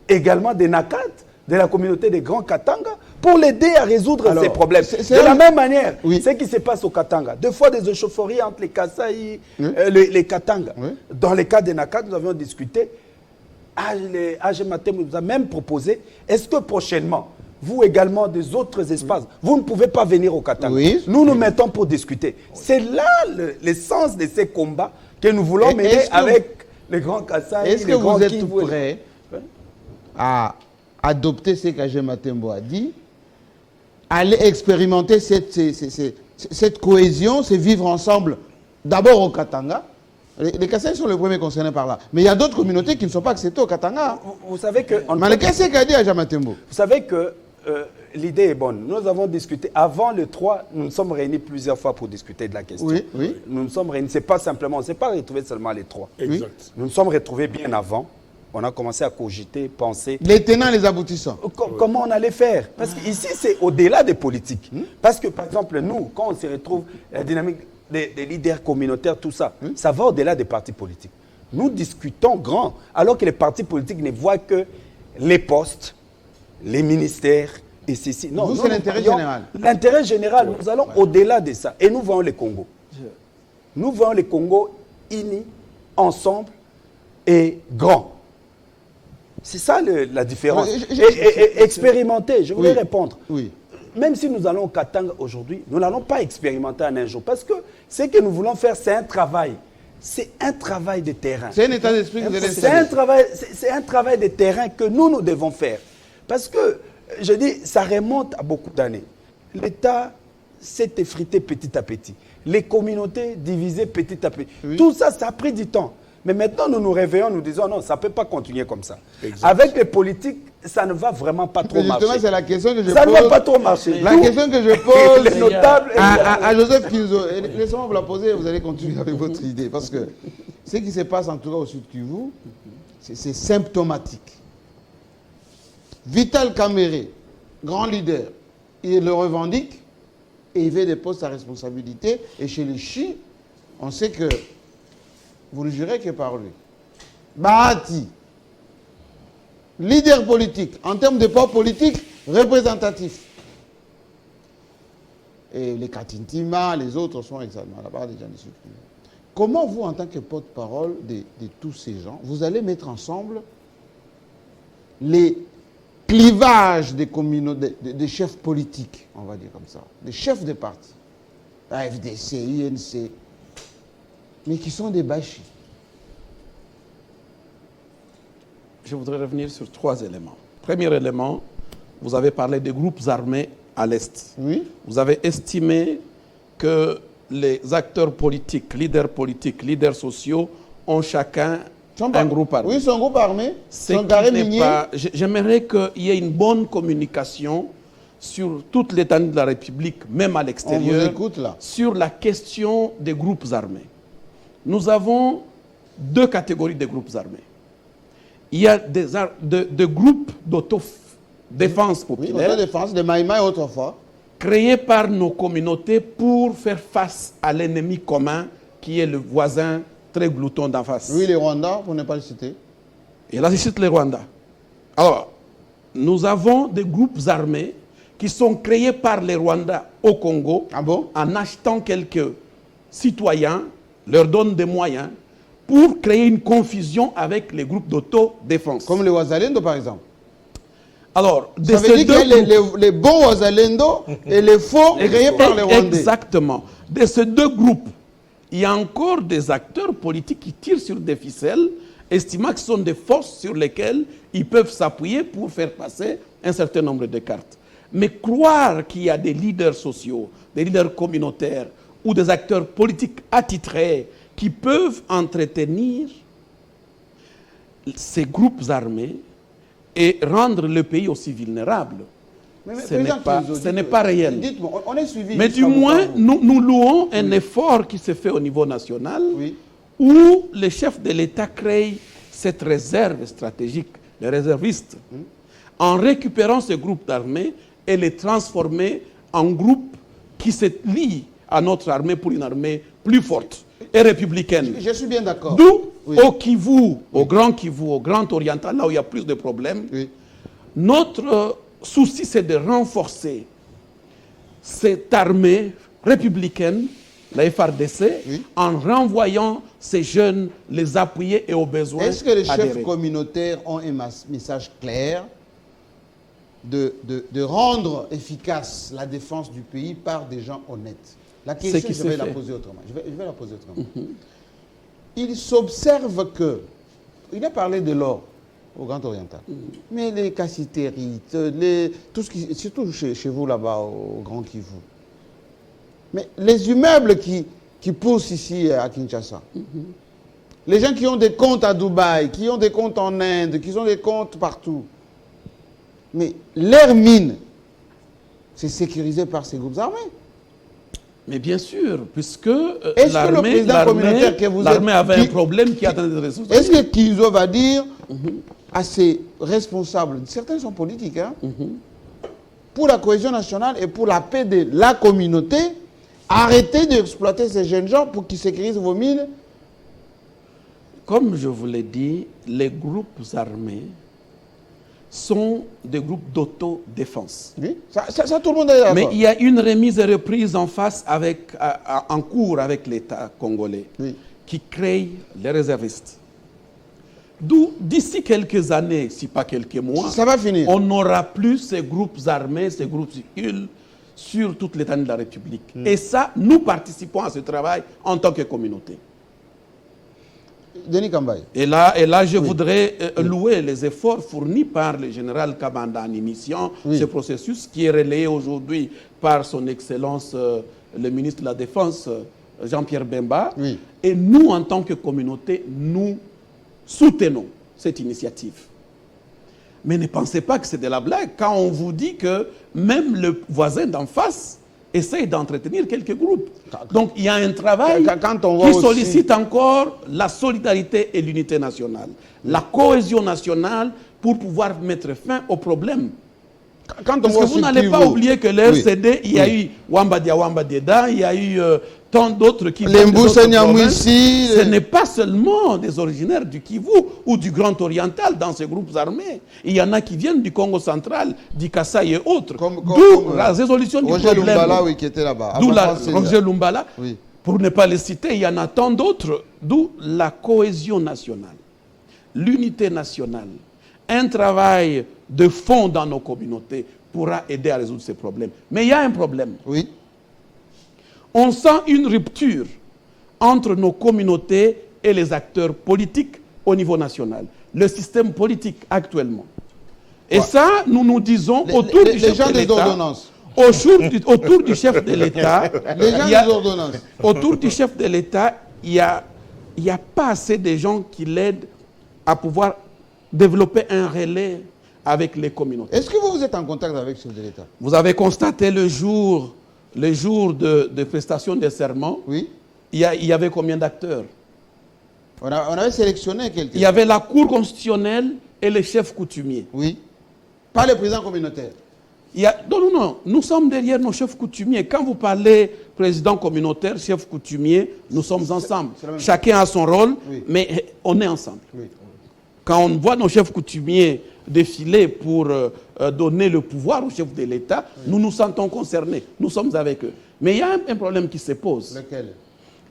S2: également des Nakat, de la communauté des Grands Katanga, pour l'aider à résoudre ces problèmes. De la même manière, ce qui se passe au Katanga, des fois des échauffourées entre les Kasaï, les Katanga.
S1: Oui.
S2: Dans le cas des Nakat, nous avions discuté, AG Matem nous a même proposé, est-ce que prochainement, vous également des autres espaces, vous ne pouvez pas venir au Katanga.
S1: Oui.
S2: Nous nous mettons pour discuter. C'est là l'essence de ces combats que nous voulons mener avec les grands Kasaï.
S1: Est-ce que vous êtes prêt à adopter ce qu'AG Matembo a dit, aller expérimenter cette cohésion, ce vivre ensemble, d'abord au Katanga? Les Kasaïs sont les premiers concernés par là. Mais il y a d'autres communautés qui ne sont pas acceptées au Katanga.
S2: Vous savez que...
S1: Mais les Kasaïs qu'a dit AG Matembo?
S2: Vous savez que l'idée est bonne. Nous avons discuté, avant le 3, nous nous sommes réunis plusieurs fois pour discuter de la question.
S1: Oui, oui.
S2: Nous nous sommes réunis, c'est pas simplement, on ne s'est pas retrouvés seulement les 3.
S7: Exact.
S2: Nous nous sommes retrouvés bien avant. On a commencé à cogiter, penser.
S1: Les tenants, les aboutissants.
S2: Comment on allait faire? Parce qu'ici, c'est au-delà des politiques. Parce que, par exemple, nous, quand on se retrouve, la dynamique des leaders communautaires, tout ça, ça va au-delà des partis politiques. Nous discutons grand, alors que les partis politiques ne voient que les postes, les ministères et ceci. Non,
S1: vous, c'est l'intérêt général.
S2: L'intérêt général, nous allons au-delà de ça. Et nous voyons le Congo. Nous voyons le Congo unis, ensemble et grand. C'est ça la différence. Et expérimenter, je voulais répondre.
S1: Oui.
S2: Même si nous allons au Katanga aujourd'hui, nous n'allons pas expérimenter en un jour. Parce que ce que nous voulons faire, c'est un travail. C'est un travail de terrain.
S1: C'est un état d'esprit que vous allez
S2: C'est un travail de terrain que nous devons faire. Parce que, je dis, ça remonte à beaucoup d'années. L'État s'est effrité petit à petit. Les communautés divisées petit à petit. Oui. Tout ça, ça a pris du temps. Mais maintenant, nous nous réveillons, nous disons non, ça ne peut pas continuer comme ça. Exact. Avec les politiques, ça ne va vraiment pas trop marcher.
S1: Justement, c'est la question que je pose.
S2: Ça ne va pas trop marcher.
S1: La question que je pose
S2: les notables
S1: à Joseph Kinzo, laissez-moi vous la poser, vous allez continuer avec votre idée. Parce que ce qui se passe en tout cas au Sud Kivu, c'est symptomatique. Vital Kamere, grand leader, il le revendique et il veut des postes à responsabilité. Et chez les Chi, on sait que vous ne jurez que par lui. Bahati, leader politique, en termes de poids politique, représentatif. Et les Katintima, les autres sont exactement là-bas, les gens du Sud. Comment vous, en tant que porte-parole de tous ces gens, vous allez mettre ensemble les clivages des communautés, des chefs politiques, on va dire comme ça, des chefs de partis, AFDC, INC, mais qui sont des bâchis?
S3: Je voudrais revenir sur 3 éléments. Premier élément, vous avez parlé des groupes armés à l'Est.
S1: Oui.
S3: Vous avez estimé que les acteurs politiques, leaders sociaux, ont chacun un groupe armé.
S1: Oui, c'est un groupe armé.
S3: J'aimerais qu'il y ait une bonne communication sur toute l'étendue de la République, même à l'extérieur, sur la question des groupes armés. Nous avons deux catégories de groupes armés. Il y a des groupes d'autodéfense populaire,
S1: de Maïmaï autrefois,
S3: créés par nos communautés pour faire face à l'ennemi commun qui est le voisin très glouton d'en face.
S1: Oui, les Rwandais, pour ne pas le citer.
S3: Et là, je cite les Rwandais. Alors, nous avons des groupes armés qui sont créés par les Rwandais au Congo en achetant quelques citoyens, leur donnent des moyens pour créer une confusion avec les groupes d'autodéfense.
S1: Comme les Wazalendo, par exemple.
S3: Alors,
S1: ça veut dire qu'il y a les bons Wazalendo et les faux créés par les Rwandais.
S3: Exactement. De ces deux groupes, il y a encore des acteurs politiques qui tirent sur des ficelles, estimant que ce sont des forces sur lesquelles ils peuvent s'appuyer pour faire passer un certain nombre de cartes. Mais croire qu'il y a des leaders sociaux, des leaders communautaires ou des acteurs politiques attitrés qui peuvent entretenir ces groupes armés et rendre le pays aussi vulnérable, ce n'est pas réel.
S1: Dites-moi, on est suivi.
S3: Mais du moins, nous louons un effort qui se fait au niveau national, où le chef de l'État crée cette réserve stratégique, les réservistes, en récupérant ces groupes d'armées et les transformer en groupes qui se lient à notre armée pour une armée plus forte et républicaine.
S1: Je suis bien d'accord.
S3: D'où, au Kivu, au Grand Oriental, là où il y a plus de problèmes, notre souci, c'est de renforcer cette armée républicaine, la FRDC, en renvoyant ces jeunes, les appuyer et aux besoins.
S1: Est-ce que les chefs communautaires ont un message clair de rendre efficace la défense du pays par des gens honnêtes? La question, je vais la poser autrement. Il s'observe que, il a parlé de l'or au Grand Oriental, mais les cassitérites, tout ce qui, surtout chez vous là-bas au Grand Kivu, mais les immeubles qui poussent ici à Kinshasa, les gens qui ont des comptes à Dubaï, qui ont des comptes en Inde, qui ont des comptes partout, mais leur mine, c'est sécurisé par ces groupes armés.
S3: Mais bien sûr, puisque
S1: l'armée
S3: avait un problème qui attendait de résoudre.
S1: Est-ce que Kizo va dire à ses responsables, certains sont politiques, hein, pour la cohésion nationale et pour la paix de la communauté, arrêtez d'exploiter ces jeunes gens pour qu'ils sécurisent vos mines?
S3: Comme je vous l'ai dit, les groupes armés sont des groupes d'autodéfense.
S1: Oui, ça tout le monde est d'accord.
S3: Mais il y a une remise et reprise en face en cours avec l'État congolais qui crée les réservistes. D'où, d'ici quelques années, si pas quelques mois,
S1: ça va finir.
S3: On n'aura plus ces groupes armés, ces groupes circulent sur toute l'étendue de la République. Et ça, nous participons à ce travail en tant que communauté.
S1: Denis Kambaye.
S3: Et là je voudrais louer les efforts fournis par le général Kabanda en initiant ce processus qui est relayé aujourd'hui par son Excellence le ministre de la Défense, Jean-Pierre Bemba. Et nous, en tant que communauté, nous soutenons cette initiative. Mais ne pensez pas que c'est de la blague quand on vous dit que même le voisin d'en face essaye d'entretenir quelques groupes. Donc il y a un travail qui sollicite encore la solidarité et l'unité nationale, la cohésion nationale pour pouvoir mettre fin aux problèmes. Parce que vous n'allez pas oublier que l'RCD, il y a eu Wamba Dieda, il y a eu tant d'autres qui... Ce n'est pas seulement des originaires du Kivu ou du Grand Oriental dans ces groupes armés. Il y en a qui viennent du Congo central, du Kasaï et autres. D'où la résolution du problème.
S1: Lumbala, qui était là-bas.
S3: D'où Roger Lumbala. Pour ne pas les citer, il y en a tant d'autres. D'où la cohésion nationale, l'unité nationale. Un travail de fond dans nos communautés pourra aider à résoudre ces problèmes. Mais il y a un problème. On sent une rupture entre nos communautés et les acteurs politiques au niveau national. Le système politique actuellement. Et ça, nous nous disons autour du chef de l'État, autour du chef de l'État,
S1: Les gens des ordonnances.
S3: autour du chef de l'État, il n'y a pas assez de gens qui l'aident à pouvoir développer un relais avec les communautés.
S1: Est-ce que vous êtes en contact avec le chef de l'État?
S3: Vous avez constaté le jour de prestation des serments,
S1: Oui.
S3: il y avait combien d'acteurs?
S1: On avait sélectionné quelqu'un.
S3: Il y avait la Cour constitutionnelle et les chefs coutumiers.
S1: Oui. Pas le président communautaire.
S3: Non, nous sommes derrière nos chefs coutumiers. Quand vous parlez président communautaire, chef coutumier, nous sommes ensemble. Chacun a son rôle,
S1: Oui.
S3: mais on est ensemble.
S1: Oui.
S3: Quand on voit nos chefs coutumiers défiler pour donner le pouvoir au chef de l'État, nous nous sentons concernés. Nous sommes avec eux. Mais il y a un problème qui se pose.
S1: Lequel?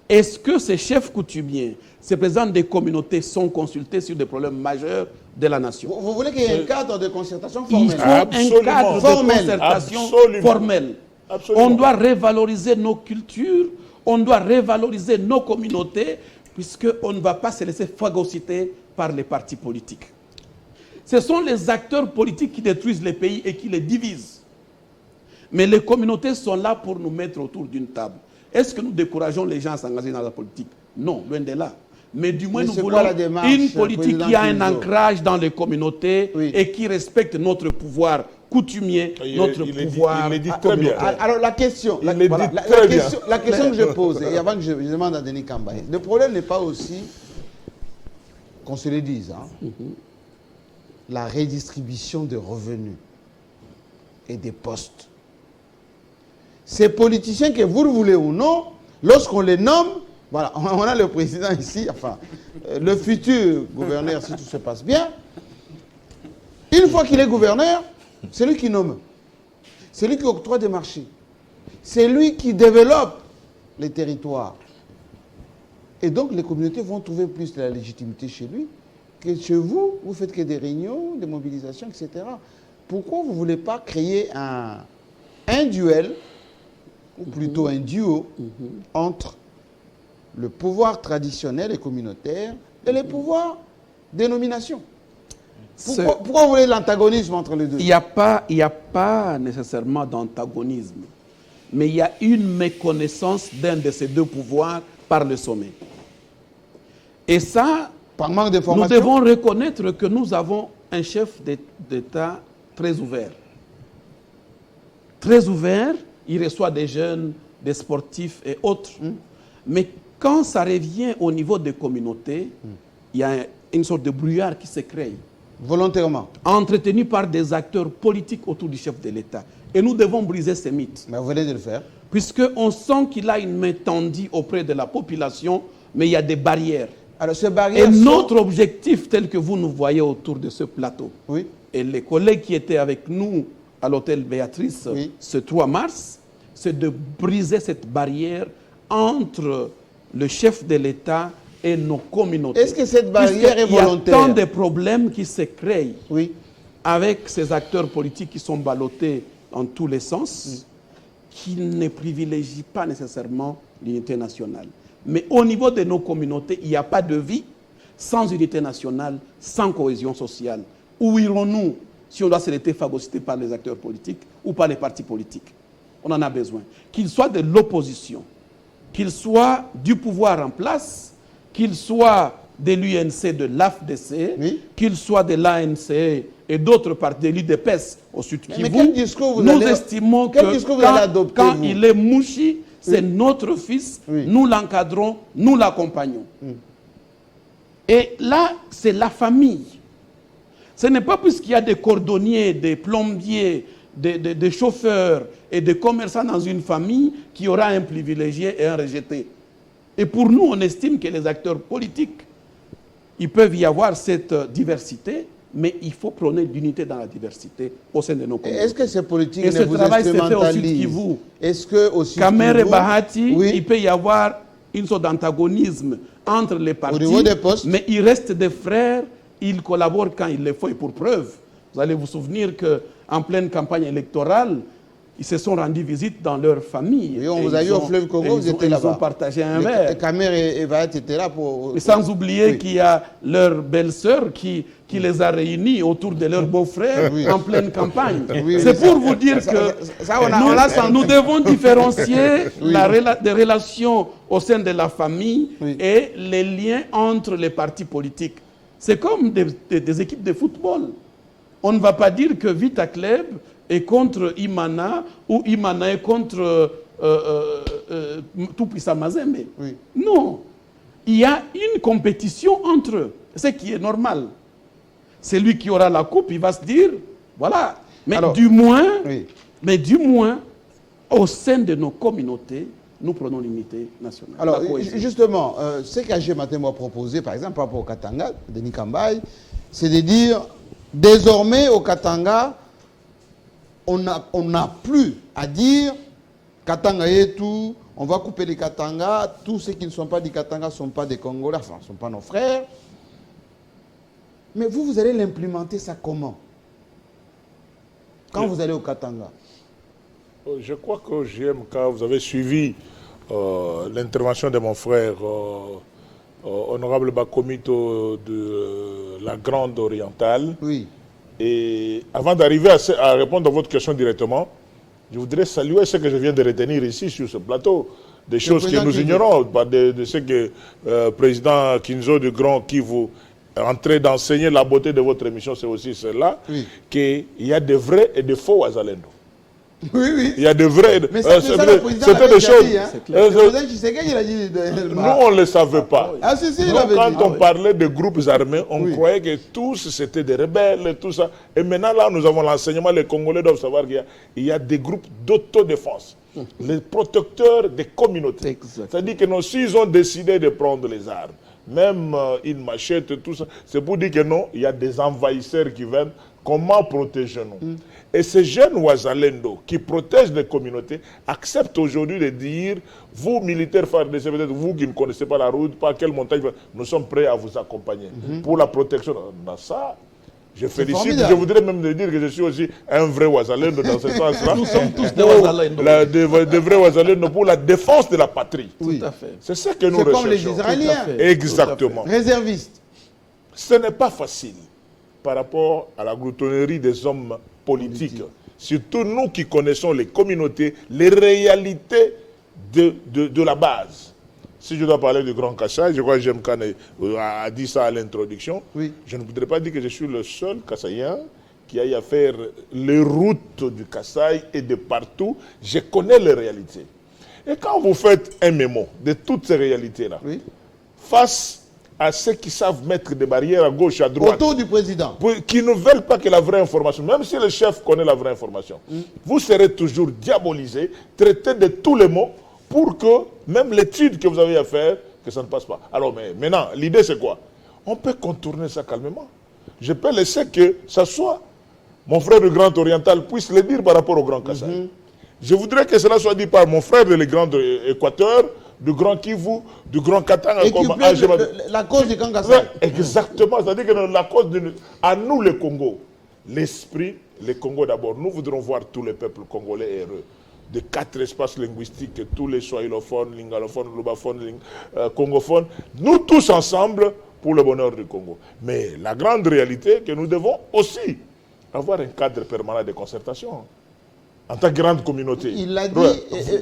S3: Est-ce que ces chefs coutumiers, ces présidents des communautés sont consultés sur des problèmes majeurs de la nation?
S1: Vous voulez qu'il y ait un cadre de concertation
S3: Il
S1: formel?
S3: faut un cadre de
S1: Formel.
S3: concertation
S7: Absolument.
S3: formel.
S7: Absolument.
S3: On doit revaloriser nos cultures, on doit revaloriser nos communautés, puisqu'on ne va pas se laisser phagocyter par les partis politiques. Ce sont les acteurs politiques qui détruisent les pays et qui les divisent. Mais les communautés sont là pour nous mettre autour d'une table. Est-ce que nous décourageons les gens à s'engager dans la politique? Non, loin de là. Mais du moins,
S1: Mais
S3: nous
S1: c'est
S3: voulons
S1: quoi la démarche,
S3: une politique qui a un
S1: président
S3: ancrage dans les communautés
S1: Oui.
S3: et qui respecte notre pouvoir coutumier, notre pouvoir
S7: il le dit très bien.
S1: Alors la question,
S7: Il le dit très bien.
S1: la question que je pose, et avant que je demande à Denis Kambaye, le problème n'est pas aussi, qu'on se le dise, hein, la redistribution des revenus et des postes. Ces politiciens, que vous le voulez ou non, lorsqu'on les nomme, voilà, on a le président ici, enfin, le futur gouverneur, si tout se passe bien, une fois qu'il est gouverneur, c'est lui qui nomme. C'est lui qui octroie des marchés. C'est lui qui développe les territoires. Et donc, les communautés vont trouver plus de la légitimité chez lui que chez vous. Vous faites que des réunions, des mobilisations, etc. Pourquoi vous ne voulez pas créer un duel, ou plutôt un duo, entre le pouvoir traditionnel et communautaire et les pouvoirs des nominations? Pourquoi vous voulez l'antagonisme entre les deux?
S3: Il n'y a pas nécessairement d'antagonisme, mais il y a une méconnaissance d'un de ces deux pouvoirs par le sommet. Et ça,
S1: Par manque
S3: nous
S1: d'information?
S3: devons reconnaître que nous avons un chef d'État très ouvert. Très ouvert, il reçoit des jeunes, des sportifs et autres. Mais quand ça revient au niveau des communautés, il y a une sorte de brouillard qui se crée,
S1: Volontairement.
S3: entretenu par des acteurs politiques autour du chef de l'État. Et nous devons briser ces mythes.
S1: Mais vous venez de le faire.
S3: Puisqu'on sent qu'il a une main tendue auprès de la population, mais il y a des barrières.
S1: Alors, ces
S3: Et
S1: barrières
S3: notre objectif, tel que vous nous voyez autour de ce plateau,
S1: Oui.
S3: et les collègues qui étaient avec nous à l'hôtel Béatrice
S1: Oui.
S3: ce 3 mars, c'est de briser cette barrière entre le chef de l'État et nos communautés.
S1: Est-ce que cette barrière est
S3: Puisqu'il y a
S1: volontaire?
S3: tant de problèmes qui se créent
S1: Oui.
S3: avec ces acteurs politiques qui sont ballottés dans tous les sens, qui ne privilégient pas nécessairement l'unité nationale. Mais au niveau de nos communautés, il n'y a pas de vie sans unité nationale, sans cohésion sociale. Où irons-nous si on doit se laisser phagocyter par les acteurs politiques ou par les partis politiques? On en a besoin. Qu'ils soient de l'opposition, qu'ils soient du pouvoir en place, qu'ils soient de l'UNC, de l'AFDC,
S1: Oui.
S3: qu'ils soient de l'ANC et d'autres partis, de l'UDPS au Sud Kivu.
S1: Mais quel discours vous
S3: nous
S1: allez-
S3: estimons
S1: quel
S3: que
S1: discours vous allez adopter,
S3: quand
S1: vous?
S3: il est mouchi, c'est notre fils,
S1: Oui.
S3: nous l'encadrons, nous l'accompagnons. Et là, c'est la famille. Ce n'est pas puisqu'il y a des cordonniers, des plombiers, des chauffeurs et des commerçants dans une famille qu'il y aura un privilégié et un rejeté. Et pour nous, on estime que les acteurs politiques, ils peuvent y avoir cette diversité, mais il faut prôner l'unité dans la diversité au sein de nos communautés.
S1: Est-ce que ces politiques
S3: Et
S1: ne
S3: ce
S1: vous
S3: travail se fait au Sud
S1: instrumentalisent?
S3: Kivu.
S1: Est-ce que au Sud
S3: Kamer et
S1: Kivu-
S3: Bahati,
S1: Oui.
S3: il peut y avoir une sorte d'antagonisme entre les partis,
S1: niveau des postes.
S3: mais ils restent des frères, ils collaborent quand il le faut et pour preuve. Vous allez vous souvenir qu'en pleine campagne électorale, ils se sont rendus visite dans leur famille.
S1: Et on vous a vu au fleuve Congo, vous étiez là-bas.
S3: Ils ont partagé un verre.
S1: Camer et Vayat étaient là pour...
S3: Et sans oublier qu'il y a leur belle-sœur qui les a réunis autour de leur beau-frère en pleine campagne. C'est pour vous dire que nous devons différencier des relations au sein de la famille et les liens entre les partis politiques. C'est comme des équipes de football. On ne va pas dire que Vita Club est contre Imana ou Imana est contre Tout-Puissant Mazembe. Non. Il y a une compétition entre eux, ce qui est normal. Celui qui aura la coupe, il va se dire, voilà. Mais alors, du moins, au sein de nos communautés, nous prenons l'unité nationale.
S1: Alors, justement, ce qu'AG Matin m'a proposé, par exemple, par rapport au Katanga, Denis Kambaye, c'est de dire, désormais, au Katanga, on n'a plus à dire Katanga et tout, on va couper les Katanga, tous ceux qui ne sont pas du Katanga ne sont pas des Congolais, enfin, ne sont pas nos frères. Mais vous allez l'implémenter ça comment? Quand vous allez au Katanga?
S7: Je crois qu'au JMK, vous avez suivi l'intervention de mon frère, honorable Bakomito de la Grande Orientale.
S1: Oui. Et
S7: avant d'arriver à répondre à votre question directement, je voudrais saluer ce que je viens de retenir ici sur ce plateau. Des choses que nous ignorons, de ce que le président Kinzo du Grand Kivu est en train d'enseigner. La beauté de votre émission, c'est aussi cela, qu'il y a de vrais et de faux Wazalendo.
S1: Oui, oui.
S7: Il y a de vrais...
S1: Mais c'était
S7: des choses...
S1: Nous,
S7: on ne le savait pas.
S1: Ah, si, si,
S7: donc, quand on parlait de groupes armés, on croyait que tous c'était des rebelles et tout ça. Et maintenant, là, nous avons l'enseignement, les Congolais doivent savoir qu'il y a des groupes d'autodéfense. Les protecteurs des communautés. C'est-à-dire que s'ils ont décidé de prendre les armes, même une machette et tout ça, c'est pour dire que non, il y a des envahisseurs qui viennent. Comment protéger-nous? Et ces jeunes Wazalendo qui protègent les communautés acceptent aujourd'hui de dire, vous militaires FARDC, peut-être vous qui ne connaissez pas la route, pas quelle montagne, nous sommes prêts à vous accompagner pour la protection. Dans ça, je félicite, je voudrais même dire que je suis aussi un vrai Wazalendo dans ce sens-là.
S3: Nous sommes tous des Wazalendo.
S7: Des vrais Wazalendo pour la défense de la patrie.
S3: Tout à fait.
S7: C'est ça que nous recherchons.
S1: C'est comme les Israéliens.
S7: Exactement.
S1: Réservistes.
S7: Ce n'est pas facile par rapport à la gloutonnerie des hommes politiques. Surtout nous qui connaissons les communautés, les réalités de la base. Si je dois parler du Grand Kassai, je crois que Jem Kane a dit ça à l'introduction, je ne voudrais pas dire que je suis le seul Kassaïen qui aille à faire les routes du Kassai et de partout. Je connais les réalités. Et quand vous faites un mémo de toutes ces réalités-là, face à ceux qui savent mettre des barrières à gauche, à droite.
S1: Autour du président.
S7: Qui ne veulent pas que la vraie information, même si le chef connaît la vraie information, vous serez toujours diabolisé, traité de tous les mots pour que même l'étude que vous avez à faire, que ça ne passe pas. Alors mais maintenant, l'idée c'est quoi? On peut contourner ça calmement. Je peux laisser que ça soit mon frère du Grand Oriental puisse le dire par rapport au Grand Kassai. Je voudrais que cela soit dit par mon frère de le Grand Équateur, du Grand Kivu, du Grand Katanga.
S1: La cause du Grand Kassai.
S7: Exactement, c'est-à-dire que la cause, à nous les Congo, l'esprit, les Congos d'abord, nous voudrons voir tous les peuples congolais heureux. De 4 espaces linguistiques, tous les swahilophones, lingalophones, lubaphones, congophones, nous tous ensemble pour le bonheur du Congo. Mais la grande réalité est que nous devons aussi avoir un cadre permanent de concertation. En tant que grande communauté.
S1: Il l'a dit,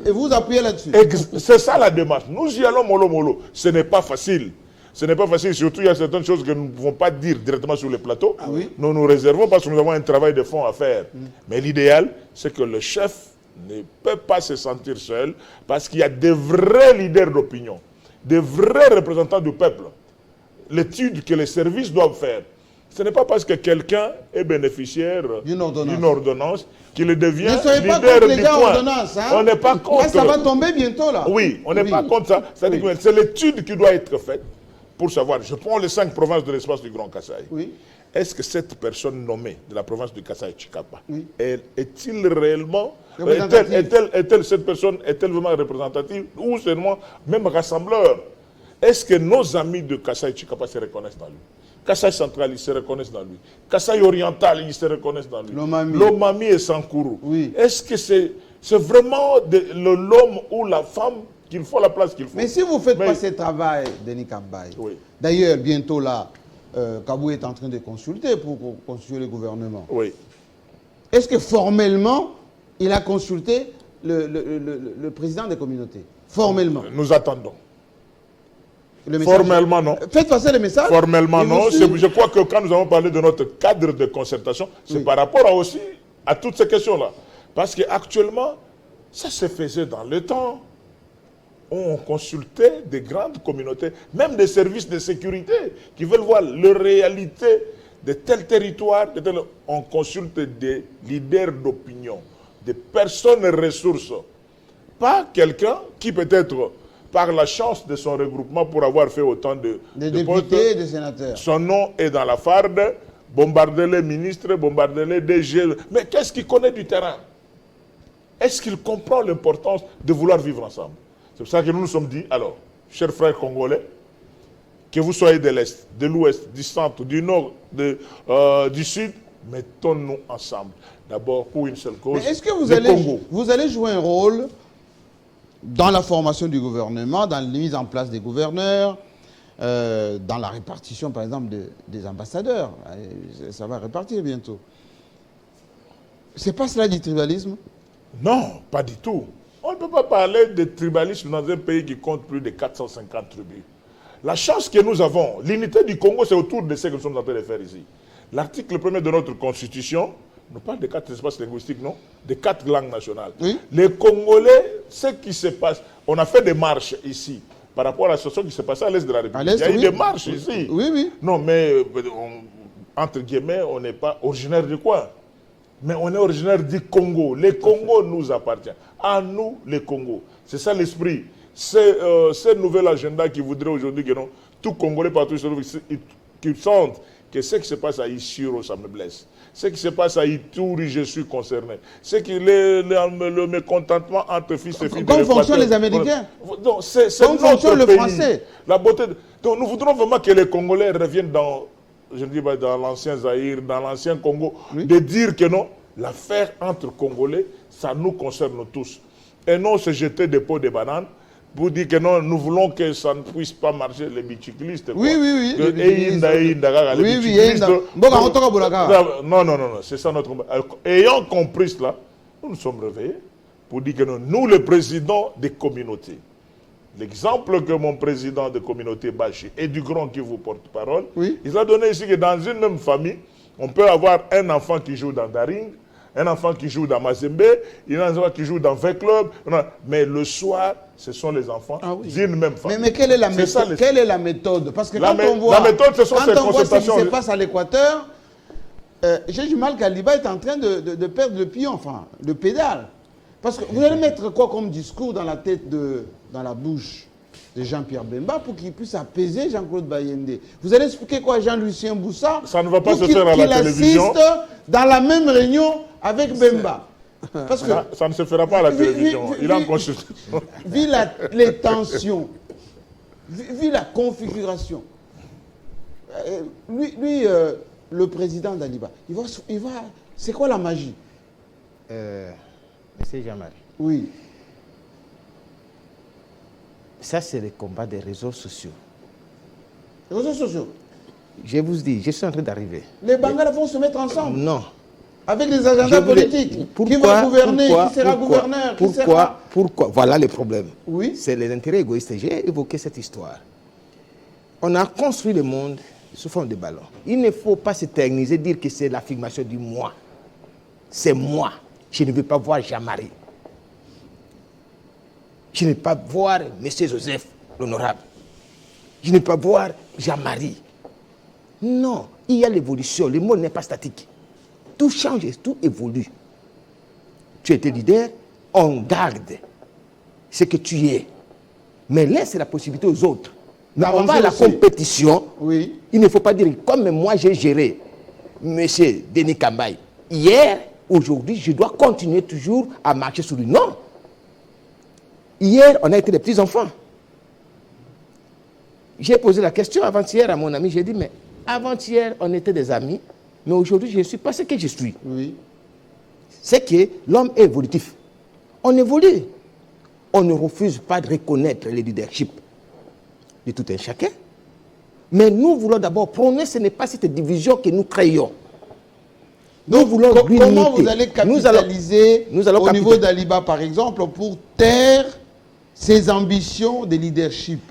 S1: et vous appuyez là-dessus.
S7: C'est ça la démarche. Nous y allons mollo mollo. Ce n'est pas facile. Ce n'est pas facile, surtout il y a certaines choses que nous ne pouvons pas dire directement sur le plateau. Nous nous réservons parce que nous avons un travail de fond à faire. Mais l'idéal, c'est que le chef ne peut pas se sentir seul parce qu'il y a des vrais leaders d'opinion, des vrais représentants du peuple. L'étude que les services doivent faire. Ce n'est pas parce que quelqu'un est bénéficiaire d'une ordonnance qu'il devient leader du point. On n'est pas contre.
S1: Ça va tomber bientôt là.
S7: Oui, on n'est pas contre ça. C'est l'étude qui doit être faite pour savoir. Je prends les 5 provinces de l'espace du Grand Kassai. Est-ce que cette personne nommée de la province du Kassai Chikapa, est-il réellement, cette personne est-elle vraiment représentative ou seulement même rassembleur? Est-ce que nos amis de Kassai Chikapa se reconnaissent dans lui? Kassai central, ils se reconnaissent dans lui. Kassai oriental, ils se reconnaissent dans lui.
S1: Lomami.
S7: Lomami et Sankuru. Est-ce que C'est vraiment l'homme ou la femme qu'il faut la place qu'il faut.
S1: Mais si vous ne faites pas ce travail, Denis Kambaye,
S7: oui.
S1: D'ailleurs, bientôt là, Kabou est en train de consulter pour constituer le gouvernement.
S7: Oui.
S1: Est-ce que formellement, il a consulté le président des communautés? Formellement.
S7: Nous attendons.
S1: Message,
S7: formellement, non.
S1: Faites passer le message.
S7: Formellement, non. Je crois que quand nous avons parlé de notre cadre de concertation, c'est par rapport aussi à toutes ces questions-là. Parce qu'actuellement, ça se faisait dans le temps. On consultait des grandes communautés, même des services de sécurité qui veulent voir la réalité de tel territoire. On consulte des leaders d'opinion, des personnes ressources. Pas quelqu'un qui peut-être, par la chance de son regroupement pour avoir fait autant de
S1: députés
S7: postes,
S1: et de sénateurs.
S7: Son nom est dans la farde, bombarder les ministres, bombarder les DG. Mais qu'est-ce qu'il connaît du terrain? Est-ce qu'il comprend l'importance de vouloir vivre ensemble? C'est pour ça que nous nous sommes dit, alors, chers frères congolais, que vous soyez de l'Est, de l'Ouest, du Centre, du Nord, du Sud, mettons-nous ensemble. D'abord pour une seule cause,
S1: est-ce que
S7: Congo.
S1: vous allez jouer un rôle dans la formation du gouvernement, dans la mise en place des gouverneurs, dans la répartition, par exemple, des ambassadeurs? Ça va répartir bientôt. C'est pas cela du tribalisme?
S7: Non, pas du tout. On ne peut pas parler de tribalisme dans un pays qui compte plus de 450 tribus. La chance que nous avons, l'unité du Congo, c'est autour de ce que nous sommes en train de faire ici. L'article 1er de notre constitution nous parle de 4 espaces linguistiques, non? De 4 langues nationales. Oui. Les Congolais, ce qui se passe, on a fait des marches ici par rapport à la situation qui s'est passée à l'est de la République. Il y a eu des marches ici.
S1: Oui, oui.
S7: Non, mais entre guillemets, on n'est pas originaire du coin. Mais on est originaire du Congo. Le Congo nous appartient. À nous, les Congo. C'est ça l'esprit. C'est ce nouvel agenda qui voudrait aujourd'hui que non, tout Congolais partout qui sentent que ce qui se passe à Ishiro, ça me blesse. Ce qui se passe à Ituri, je suis concerné. Ce qui le mécontentement entre fils et filles.
S1: Comment fonctionnent les Américains?
S7: C'est
S1: notre
S7: pays.
S1: Le français.
S7: La beauté. Donc nous voudrons vraiment que les Congolais reviennent dans, je dis dans l'ancien Zaïre, dans l'ancien Congo, oui. De dire que non, l'affaire entre Congolais, ça nous concerne tous. Et non se jeter des pots de bananes pour dire que non, nous voulons que ça ne puisse pas marcher, les bicyclistes.
S1: Oui, oui, oui.
S7: Non, c'est ça notre... Ayant compris cela, nous nous sommes réveillés pour dire que non, nous, les présidents des communautés, l'exemple que mon président de communauté Bachi et du grand qui vous porte parole, oui. Il a donné ici que dans une même famille, on peut avoir un enfant qui joue dans Daring, un enfant qui joue dans Mazembe, un enfant qui joue dans 20 clubs, mais le soir, ce sont les enfants d'une même famille.
S1: Mais quelle est la méthode? Quelle est la méthode? Parce que quand on voit,
S7: la méthode, ce sont ces concertations.
S1: Ce qui se passe à l'Équateur, j'ai du mal qu'Aliba est en train de perdre le pion, enfin, le pédale. Parce que vous allez mettre quoi comme discours dans la tête, dans la bouche de Jean-Pierre Bemba pour qu'il puisse apaiser Jean-Claude Bayende? Vous allez expliquer quoi à Jean-Lucien Boussa?
S7: Ça ne va pas se faire à la télévision.
S1: Assiste dans la même réunion avec Bemba. Parce que
S7: ça ne se fera pas à la télévision. Il a en consultation.
S1: Vu les tensions, vu la configuration, lui le président d'Aliba, il va c'est quoi la magie?
S8: Monsieur Jean-Marie.
S1: Oui.
S8: Ça, c'est le combat des réseaux sociaux.
S1: Les réseaux sociaux?
S8: Je vous dis, je suis en train d'arriver.
S1: Les Bangala vont se mettre ensemble?
S8: Non.
S1: Avec des agendas politiques? Qui va gouverner? Qui sera gouverneur?
S8: Pourquoi? Voilà le problème.
S1: Oui.
S8: C'est les intérêts égoïstes. J'ai évoqué cette histoire. On a construit le monde sous forme de ballon. Il ne faut pas s'éterniser, dire que c'est l'affirmation du moi. C'est moi. Je ne veux pas voir Jean-Marie. Je ne veux pas voir M. Joseph, l'honorable. Je ne veux pas voir Jean-Marie. Non, il y a l'évolution. Le monde n'est pas statique. Tout change, tout évolue. Tu étais leader, on garde ce que tu es. Mais laisse la possibilité aux autres. Mais on va à la compétition.
S1: Oui.
S8: Il ne faut pas dire, comme moi j'ai géré M. Denis Kambaye, hier, aujourd'hui, je dois continuer toujours à marcher sur lui. Non. Hier, on a été des petits-enfants. J'ai posé la question avant-hier à mon ami, j'ai dit, mais avant-hier, on était des amis, mais aujourd'hui, je ne suis pas ce que je suis.
S1: Oui.
S8: C'est que l'homme est évolutif. On évolue. On ne refuse pas de reconnaître le leadership de tout un chacun. Mais nous voulons d'abord prôner, ce n'est pas cette division que nous créons. Nous voulons l'unité.
S1: Comment vous allez capitaliser au niveau d'Aliba, par exemple, pour taire ses ambitions de leadership?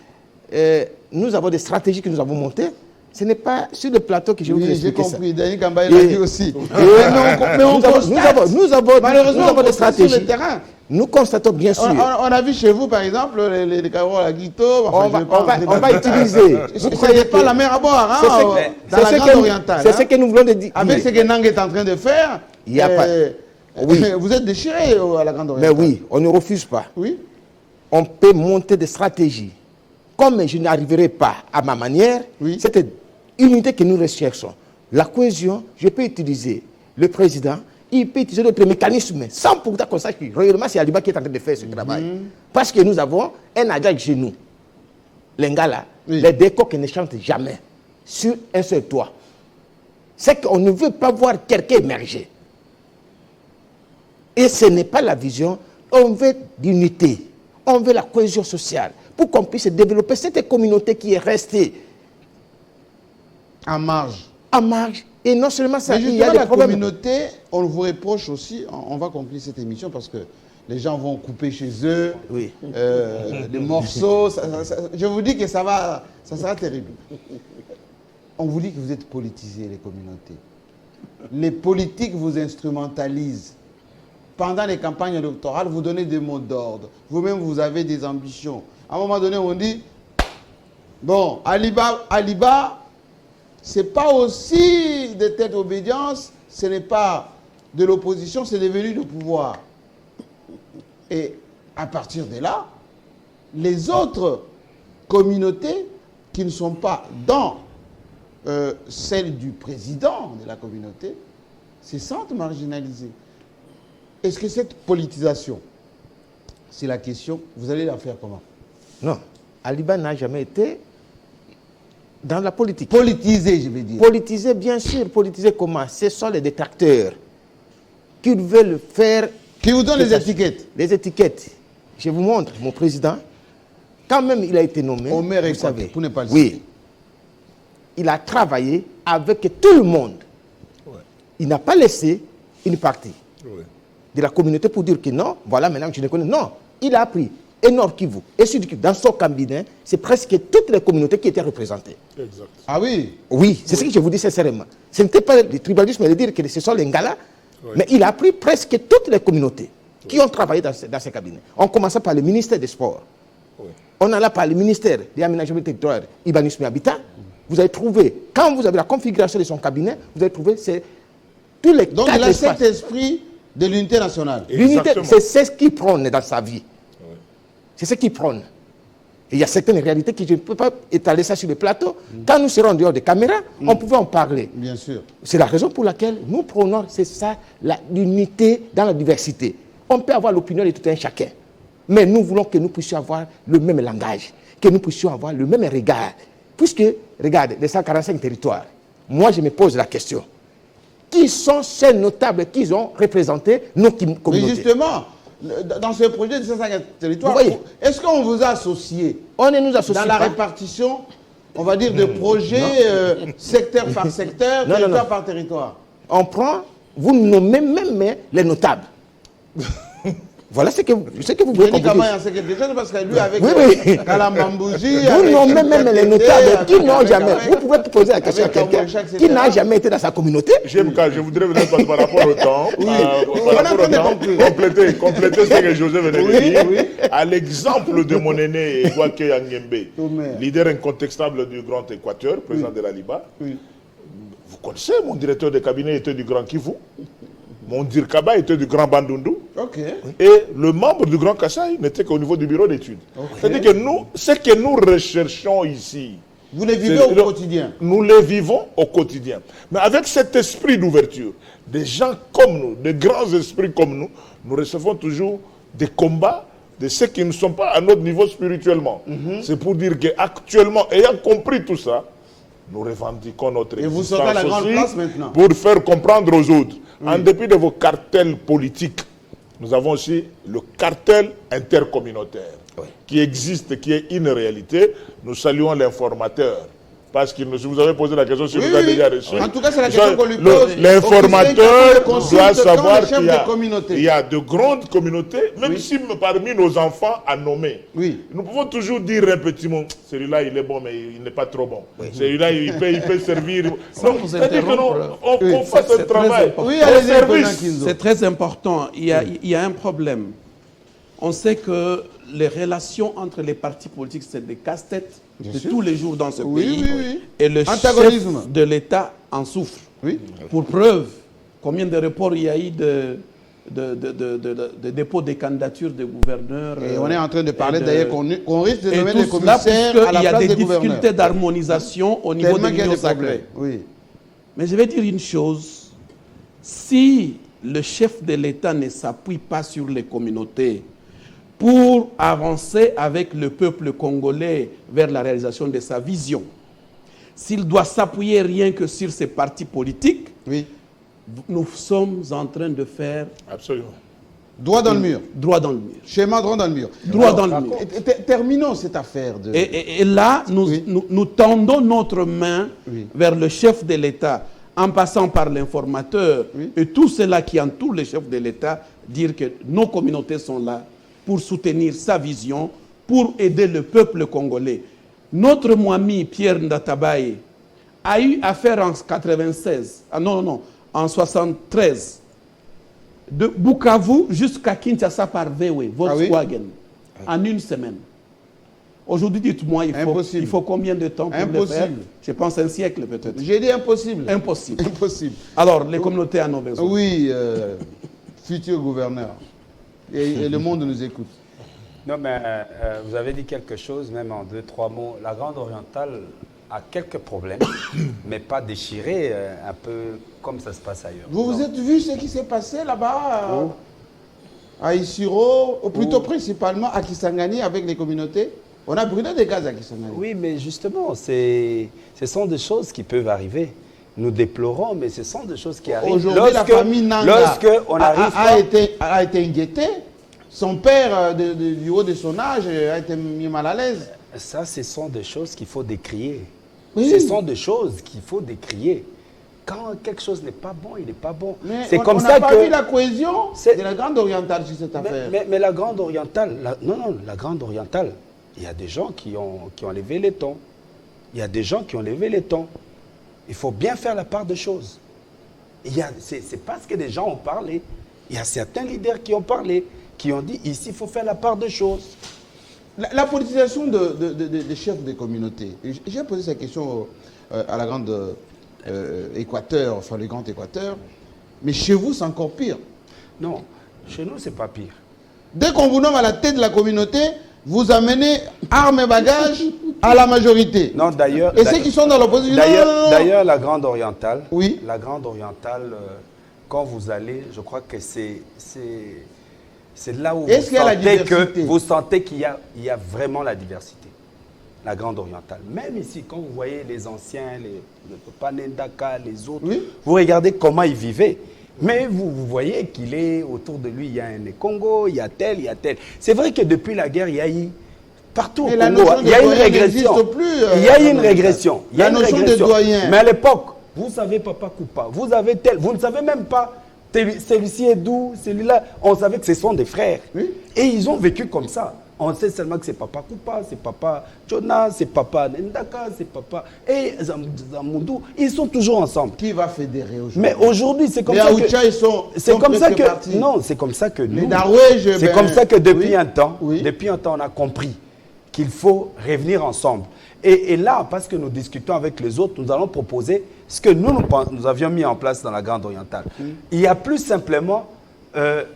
S8: Nous avons des stratégies que nous avons montées. Ce n'est pas sur le plateau que je vais vous expliquer ça.
S1: J'ai compris. Daniel Kambaye l'a dit aussi.
S8: Mais nous avons des stratégies.
S1: Sur le terrain.
S8: Nous constatons bien sûr.
S1: On a vu chez vous, par exemple, les Carols à Guito.
S8: On va utiliser.
S1: Ce n'est pas la mer à boire, hein, dans la Grande Orientale.
S8: C'est ce que nous voulons dire.
S1: Avec ce que Nang est en train de faire,
S8: il n'y a pas.
S1: Oui. Vous êtes déchiré à la Grande Orientale.
S8: Mais oui, on ne refuse pas.
S1: Oui.
S8: On peut monter des stratégies. Comme je n'arriverai pas à ma manière, cette unité que nous recherchons, la cohésion, je peux utiliser le président, il peut utiliser d'autres mécanismes, sans pourtant qu'on sache que réellement c'est Aliba qui est en train de faire ce travail. Parce que nous avons un agent chez nous, l'Engala, les décors qui ne chantent jamais, sur un seul toit. C'est qu'on ne veut pas voir quelqu'un émerger. Et ce n'est pas la vision, on veut l'unité, on veut la cohésion sociale, pour qu'on puisse développer cette communauté qui est restée
S1: en marge.
S8: En marge. Et non seulement ça,
S1: il y a des problèmes. La communauté, on vous reproche aussi, on va conclure cette émission parce que les gens vont couper chez eux des morceaux. Je vous dis que ça sera terrible. On vous dit que vous êtes politisés, les communautés. Les politiques vous instrumentalisent. Pendant les campagnes électorales, vous donnez des mots d'ordre. Vous-même, vous avez des ambitions. À un moment donné, on dit, bon, Aliba, ce n'est pas aussi de tête d'obédience, ce n'est pas de l'opposition, c'est devenu le pouvoir. Et à partir de là, les autres communautés qui ne sont pas dans celle du président de la communauté se sentent marginalisées. Est-ce que cette politisation, c'est la question, vous allez la faire comment?
S8: Non, Aliba n'a jamais été dans la politique.
S1: Politisé, je veux dire.
S8: Politisé, bien sûr. Politisé comment? Ce sont les détracteurs qui veulent faire...
S1: Qui vous donnent les étiquettes.
S8: Les étiquettes. Je vous montre, mon président, quand même il a été nommé,
S1: Omer,
S8: vous savez,
S1: pour ne pas le
S8: oui, il a travaillé avec tout le monde. Ouais. Il n'a pas laissé une partie de la communauté pour dire que non, voilà maintenant que je le connais. Non, il a pris et Nord Kivu et Sud Kivu dans son cabinet, c'est presque toutes les communautés qui étaient représentées. Exact.
S1: Ah oui?
S8: Oui, c'est ce que je vous dis sincèrement. Ce n'était pas le tribalisme de dire que ce sont les Ngala, mais il a pris presque toutes les communautés qui ont travaillé dans ces cabinets. On commençait par le ministère des Sports. On alla par le ministère de l'Aménagement territorial, Urbanisme et Habitat. Vous avez trouvé, quand vous avez la configuration de son cabinet, vous avez trouvé tous les...
S1: Donc il a cet esprit de l'unité nationale.
S8: L'unité, c'est ce qu'il prône dans sa vie. C'est ce qu'il prône. Et il y a certaines réalités que je ne peux pas étaler ça sur le plateau. Quand nous serons en dehors des caméras, on pouvait en parler.
S1: Bien sûr.
S8: C'est la raison pour laquelle nous prônons, c'est ça, l'unité dans la diversité. On peut avoir l'opinion de tout un chacun. Mais nous voulons que nous puissions avoir le même langage, que nous puissions avoir le même regard. Puisque, regarde, les 145 territoires, moi je me pose la question. Qui sont ces notables qui ont représenté nos communautés?
S1: Mais justement, dans ce projet de 150 territoires, est-ce qu'on vous a associé?
S8: On ne nous associe
S1: dans la répartition, on va dire, de projets secteur par secteur, territoire par territoire.
S8: On prend, vous nommez même les notables. Voilà ce que vous voulez comprendre.
S1: Parce que lui, avec Kalambambouji,
S8: vous nommez même les notables qui n'ont jamais. Vous pouvez poser la question à quelqu'un qui n'a jamais été dans sa communauté.
S7: Je voudrais vous dire par rapport au temps, compléter ce que José venait de dire. À l'exemple de mon aîné Wake Yangembe, leader incontestable du Grand Équateur, président de l'Aliba. Vous connaissez, mon directeur de cabinet était du Grand Kivu. Mon Dirkaba était du Grand Bandundu. Et le membre du Grand Kassai n'était qu'au niveau du bureau d'études. C'est-à-dire que nous, ce que nous recherchons ici...
S1: Vous les vivez au quotidien.
S7: Nous les vivons au quotidien. Mais avec cet esprit d'ouverture, des gens comme nous, des grands esprits comme nous, nous recevons toujours des combats de ceux qui ne sont pas à notre niveau spirituellement. C'est pour dire qu'actuellement, ayant compris tout ça, nous revendiquons notre existence.
S1: Et vous sortez à la grande place maintenant.
S7: Pour faire comprendre aux autres, en dépit de vos cartels politiques nous avons aussi le cartel intercommunautaire qui existe, qui est une réalité. Nous saluons l'informateur. Parce que vous avez posé la question sur le déjà reçu.
S1: En tout cas, c'est la question qu'on lui pose.
S7: L'informateur doit savoir
S1: qu'il
S7: y a de grandes communautés, même si parmi nos enfants à nommer, nous pouvons toujours dire un petit mot, celui-là il est bon, mais il n'est pas trop bon. Celui-là il peut servir. C'est-à-dire qu'on fasse un travail.
S3: C'est très important. Il y a un problème. On sait que les relations entre les partis politiques, c'est des casse-têtes de tous les jours dans ce pays. Et le chef de l'État en souffre. Pour preuve, combien de reports il y a eu de dépôt des candidatures de gouverneurs.
S1: Et on est en train de parler d'ailleurs qu'on risque de nommer des commissaires à la place des gouverneurs.
S3: Il y a des difficultés d'harmonisation au niveau des unions sacrées. Mais je vais dire une chose. Si le chef de l'État ne s'appuie pas sur les communautés pour avancer avec le peuple congolais vers la réalisation de sa vision, s'il doit s'appuyer rien que sur ses partis politiques, nous sommes en train de faire...
S7: Absolument.
S1: Droit dans le mur.
S3: Droit dans le mur.
S1: Schéma droit dans le mur.
S3: Droit dans le mur.
S1: Terminons cette affaire.
S3: Et là, nous tendons notre main vers le chef de l'État, en passant par l'informateur et tout cela qui entoure le chef de l'État, dire que nos communautés sont là pour soutenir sa vision, pour aider le peuple congolais. Notre Mwami Pierre Ndatabaye a eu affaire en 96, en 73, de Bukavu jusqu'à Kinshasa par VW, Volkswagen, en une semaine. Aujourd'hui, dites-moi, il faut combien de temps pour le faire? Je pense un siècle peut-être.
S1: J'ai dit impossible.
S3: Impossible.
S1: Impossible.
S3: Alors, les communautés en ont besoin.
S1: Oui, futur gouverneur. Et le monde nous écoute.
S2: Non, mais vous avez dit quelque chose, même en 2-3 mots. La Grande Orientale a quelques problèmes, mais pas déchirée, un peu comme ça se passe ailleurs.
S1: Vous êtes vu ce qui s'est passé là-bas à Isiro, ou plutôt principalement à Kisangani avec les communautés? On a brûlé des gaz à Kisangani.
S2: Oui, mais justement, ce sont des choses qui peuvent arriver. Nous déplorons, mais ce sont des choses qui arrivent.
S1: Aujourd'hui, la famille Nanga a été inquiétée. Son père, du haut de son âge, a été mis mal à l'aise.
S2: Ça, ce sont des choses qu'il faut décrier. Ce sont des choses qu'il faut décrier. Quand quelque chose n'est pas bon, il n'est pas bon.
S1: C'est comme ça que... On n'a pas vu la cohésion de la Grande Orientale sur cette affaire.
S2: Mais la Grande Orientale, la Grande Orientale, il y a des gens qui ont levé les tons. Il y a des gens qui ont levé les tons. Il faut bien faire la part des choses. C'est parce que des gens ont parlé. Il y a certains leaders qui ont parlé, qui ont dit ici, il faut faire la part des choses.
S1: La politisation des chefs des communautés. J'ai posé cette question à la Grande Équateur, enfin le Grand Équateur. Mais chez vous, c'est encore pire.
S2: Non, chez nous, c'est pas pire.
S1: Dès qu'on vous nomme à la tête de la communauté, vous amenez armes et bagages à la majorité.
S2: Non, d'ailleurs...
S1: Et ceux qui sont dans l'opposition...
S2: D'ailleurs, la Grande Orientale,
S1: oui.
S2: La Grande Orientale, quand vous allez, je crois que c'est là où vous sentez qu'il y a vraiment la diversité. La Grande Orientale. Même ici, quand vous voyez les anciens, le Papa Nendaka, les autres, vous regardez comment ils vivaient. Mais vous voyez qu'il est autour de lui, il y a un Congo, il y a tel. C'est vrai que depuis la guerre, il y a eu partout au Congo, il y a une régression. Il y a une régression.
S1: La notion de doyen.
S2: Mais à l'époque, vous savez Papa Koupa, vous avez tel, vous ne savez même pas celui-ci est d'où, celui-là. On savait que ce sont des frères. Et ils ont vécu comme ça. On sait seulement que c'est Papa Koupa, c'est Papa Jonas, c'est Papa Nendaka, c'est Papa... Et Zamundou, ils sont toujours ensemble.
S1: Qui va fédérer aujourd'hui?
S2: Mais aujourd'hui, c'est comme ça que... C'est comme ça que... Non, c'est comme ça que nous... C'est comme ça que depuis un temps, on a compris qu'il faut revenir ensemble. Et là, parce que nous discutons avec les autres, nous allons proposer ce que nous avions mis en place dans la Grande Orientale. Il y a plus simplement...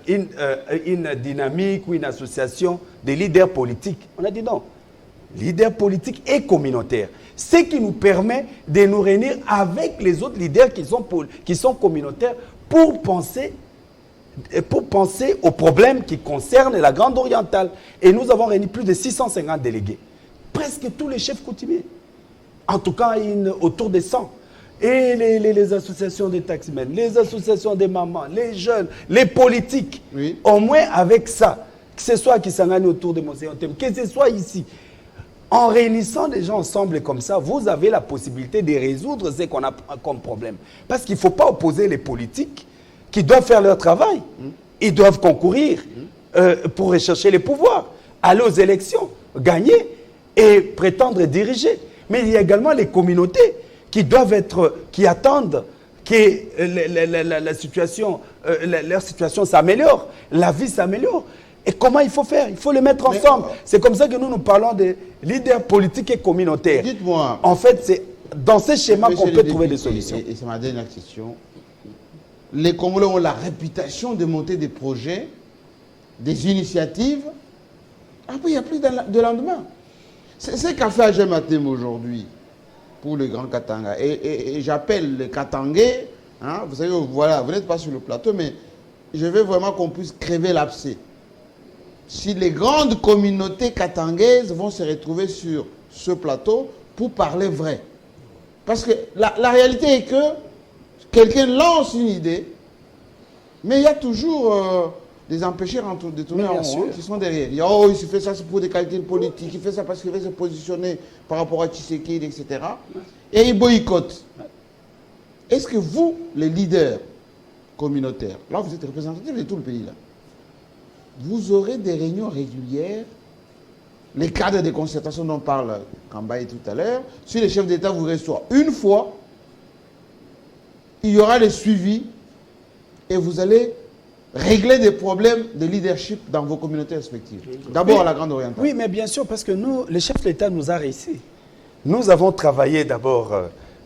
S2: une dynamique ou une association des leaders politiques. On a dit non. Leaders politiques et communautaires. Ce qui nous permet de nous réunir avec les autres leaders qui sont communautaires pour penser aux problèmes qui concernent la Grande Orientale. Et nous avons réuni plus de 650 délégués. Presque tous les chefs coutumiers. En tout cas, autour de 100. Et les associations des taximens, les associations des mamans, les jeunes, les politiques, au moins avec ça, que ce soit qui s'engage autour de Monseigneur Tem, que ce soit ici, en réunissant des gens ensemble comme ça, vous avez la possibilité de résoudre ce qu'on a comme problème. Parce qu'il ne faut pas opposer les politiques qui doivent faire leur travail. Ils doivent concourir pour rechercher les pouvoirs, aller aux élections, gagner et prétendre diriger. Mais il y a également les communautés qui doivent être, qui attendent que la situation, leur situation s'améliore, la vie s'améliore. Et comment il faut faire? Il faut les mettre ensemble. C'est comme ça que nous parlons de leaders politiques et communautaires.
S1: Dites-moi.
S2: En fait, c'est dans ces schémas qu'on peut trouver des solutions.
S1: Et c'est ma dernière question. Les Congolais ont la réputation de monter des projets, des initiatives. Après, il n'y a plus de lendemain. C'est ce qu'a fait Agé Matemo aujourd'hui pour le Grand Katanga. Et j'appelle les Katangais, hein, vous savez, voilà, vous n'êtes pas sur le plateau, mais je veux vraiment qu'on puisse crever l'abcès. Si les grandes communautés katangaises vont se retrouver sur ce plateau pour parler vrai. Parce que la réalité est que quelqu'un lance une idée, mais il y a toujours des empêcheurs de tourner en rond qui sont derrière. Il y a, oh, il fait ça pour des qualités politiques, il fait ça parce qu'il veut se positionner par rapport à Tshisekedi, etc. Et il boycotte. Est-ce que vous, les leaders communautaires, là vous êtes représentatifs de tout le pays, là, vous aurez des réunions régulières, les cadres de concertation dont parle Kambaye tout à l'heure, si les chefs d'État vous reçoivent une fois, il y aura le suivi et vous allez régler des problèmes de leadership dans vos communautés respectives. D'abord à la Grande Orientale.
S2: Oui, mais bien sûr, parce que nous, le chef de l'État nous a réussi. Nous avons travaillé d'abord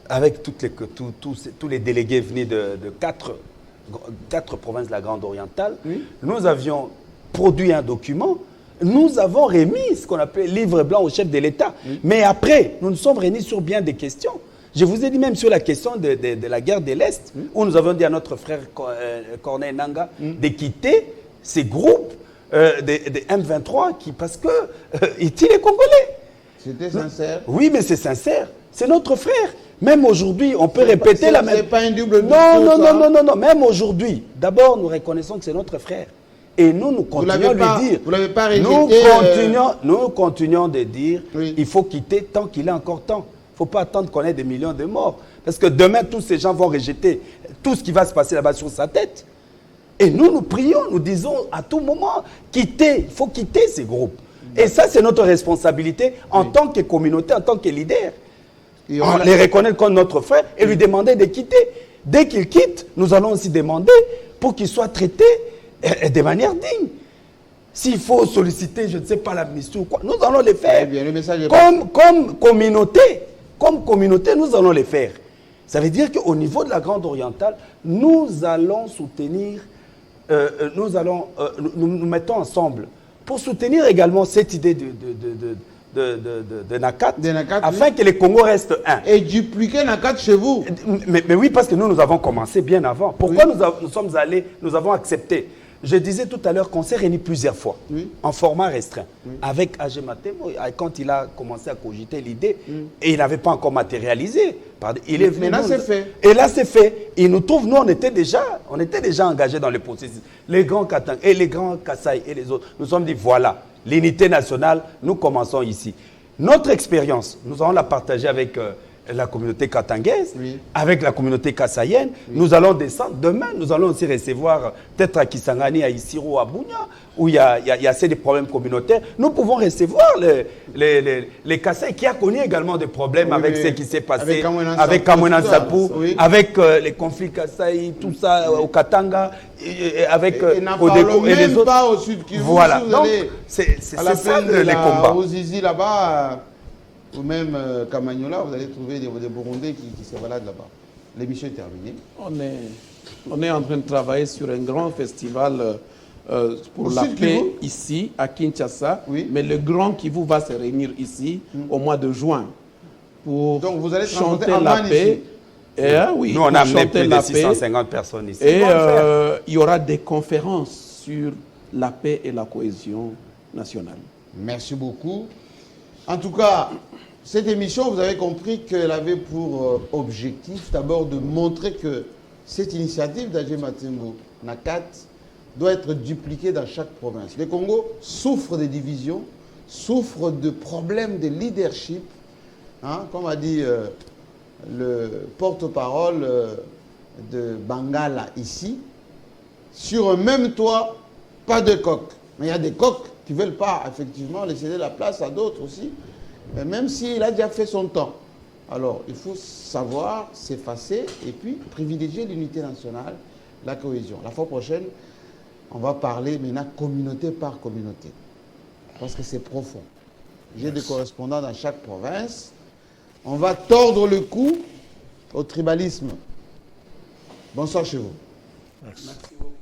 S2: avec tous les délégués venus de quatre provinces de la Grande Orientale. Nous avions produit un document, nous avons remis ce qu'on appelle livre blanc au chef de l'État. Mais après, nous nous sommes réunis sur bien des questions. Je vous ai dit même sur la question de la guerre de l'Est, où nous avons dit à notre frère Corneille Nangaa de quitter ces groupes de M23 parce qu'ils tuent les Congolais.
S1: C'était sincère?
S2: Oui, mais c'est sincère. C'est notre frère. Même aujourd'hui, on peut répéter la même...
S1: C'est pas un double
S2: non. Même aujourd'hui, d'abord, nous reconnaissons que c'est notre frère. Et nous continuons à lui dire...
S1: Vous l'avez pas
S2: nous continuons de dire il faut quitter tant qu'il est encore temps. Il ne faut pas attendre qu'on ait des millions de morts. Parce que demain, tous ces gens vont rejeter tout ce qui va se passer là-bas sur sa tête. Et nous prions, nous disons à tout moment, quitter, il faut quitter ces groupes. Et ça, c'est notre responsabilité en tant que communauté, en tant que leader. On les reconnaître comme notre frère et lui demander de quitter. Dès qu'il quitte, nous allons aussi demander pour qu'il soit traité de manière digne. S'il faut solliciter, je ne sais pas, l'amnistie ou quoi, nous allons les faire.
S1: Bien, le message est
S2: comme communauté, nous allons les faire. Ça veut dire qu'au niveau de la Grande Orientale, nous allons soutenir, nous mettons ensemble pour soutenir également cette idée de Nakat, afin que les Congos restent un.
S1: Et dupliquer Nakat chez vous.
S2: Mais oui, parce que nous avons commencé bien avant. Pourquoi nous sommes allés, nous avons accepté? Je disais tout à l'heure qu'on s'est réunis plusieurs fois, en format restreint, avec Agé Matemo, quand il a commencé à cogiter l'idée, et il n'avait pas encore matérialisé. Il est venu.
S1: Mais là, c'est fait.
S2: Et là, c'est fait. Il nous trouve, nous, on était déjà engagés dans le processus. Les grands Katang et les grands Kasaï et les autres, nous sommes dit, voilà, l'unité nationale, nous commençons ici. Notre expérience, nous allons la partager avec la communauté katangaise, avec la communauté kassaïenne. Nous allons descendre. Demain, nous allons aussi recevoir, peut-être à Kisangani, à Isiro, à Bunia, où il y a assez de problèmes communautaires. Nous pouvons recevoir les Kassai qui a connu également des problèmes avec ce qui s'est passé avec Kamwena Nsapou, avec les conflits Kassai, tout ça au Katanga, avec
S1: Odeko et les autres. Pas au Sud Kivu.
S2: Voilà. Donc, c'est ça les combats.
S1: Aux Zizi là-bas, ou même Kamagnola, vous allez trouver des Burundais qui se baladent là-bas. L'émission est terminée.
S3: On est en train de travailler sur un grand festival pour la paix ici, à Kinshasa. Mais le Grand Kivu va se réunir ici au mois de juin pour
S1: donc vous allez
S3: chanter la paix.
S2: Nous, on a amené plus de 650 personnes ici.
S3: Et il y aura des conférences sur la paix et la cohésion nationale.
S1: Merci beaucoup. En tout cas, Cette émission, vous avez compris qu'elle avait pour objectif d'abord de montrer que cette initiative d'Adjé Matembo, NACAT, doit être dupliquée dans chaque province. Le Congo souffre de divisions, souffre de problèmes de leadership, hein, comme a dit le porte-parole de Bangala ici, sur un même toit, pas de coq. Mais il y a des coqs qui ne veulent pas effectivement laisser la place à d'autres aussi, mais même s'il a déjà fait son temps. Alors, il faut savoir s'effacer et puis privilégier l'unité nationale, la cohésion. La fois prochaine, on va parler maintenant communauté par communauté, parce que c'est profond. J'ai des correspondants dans chaque province. On va tordre le cou au tribalisme. Bonsoir chez vous.
S2: Merci beaucoup.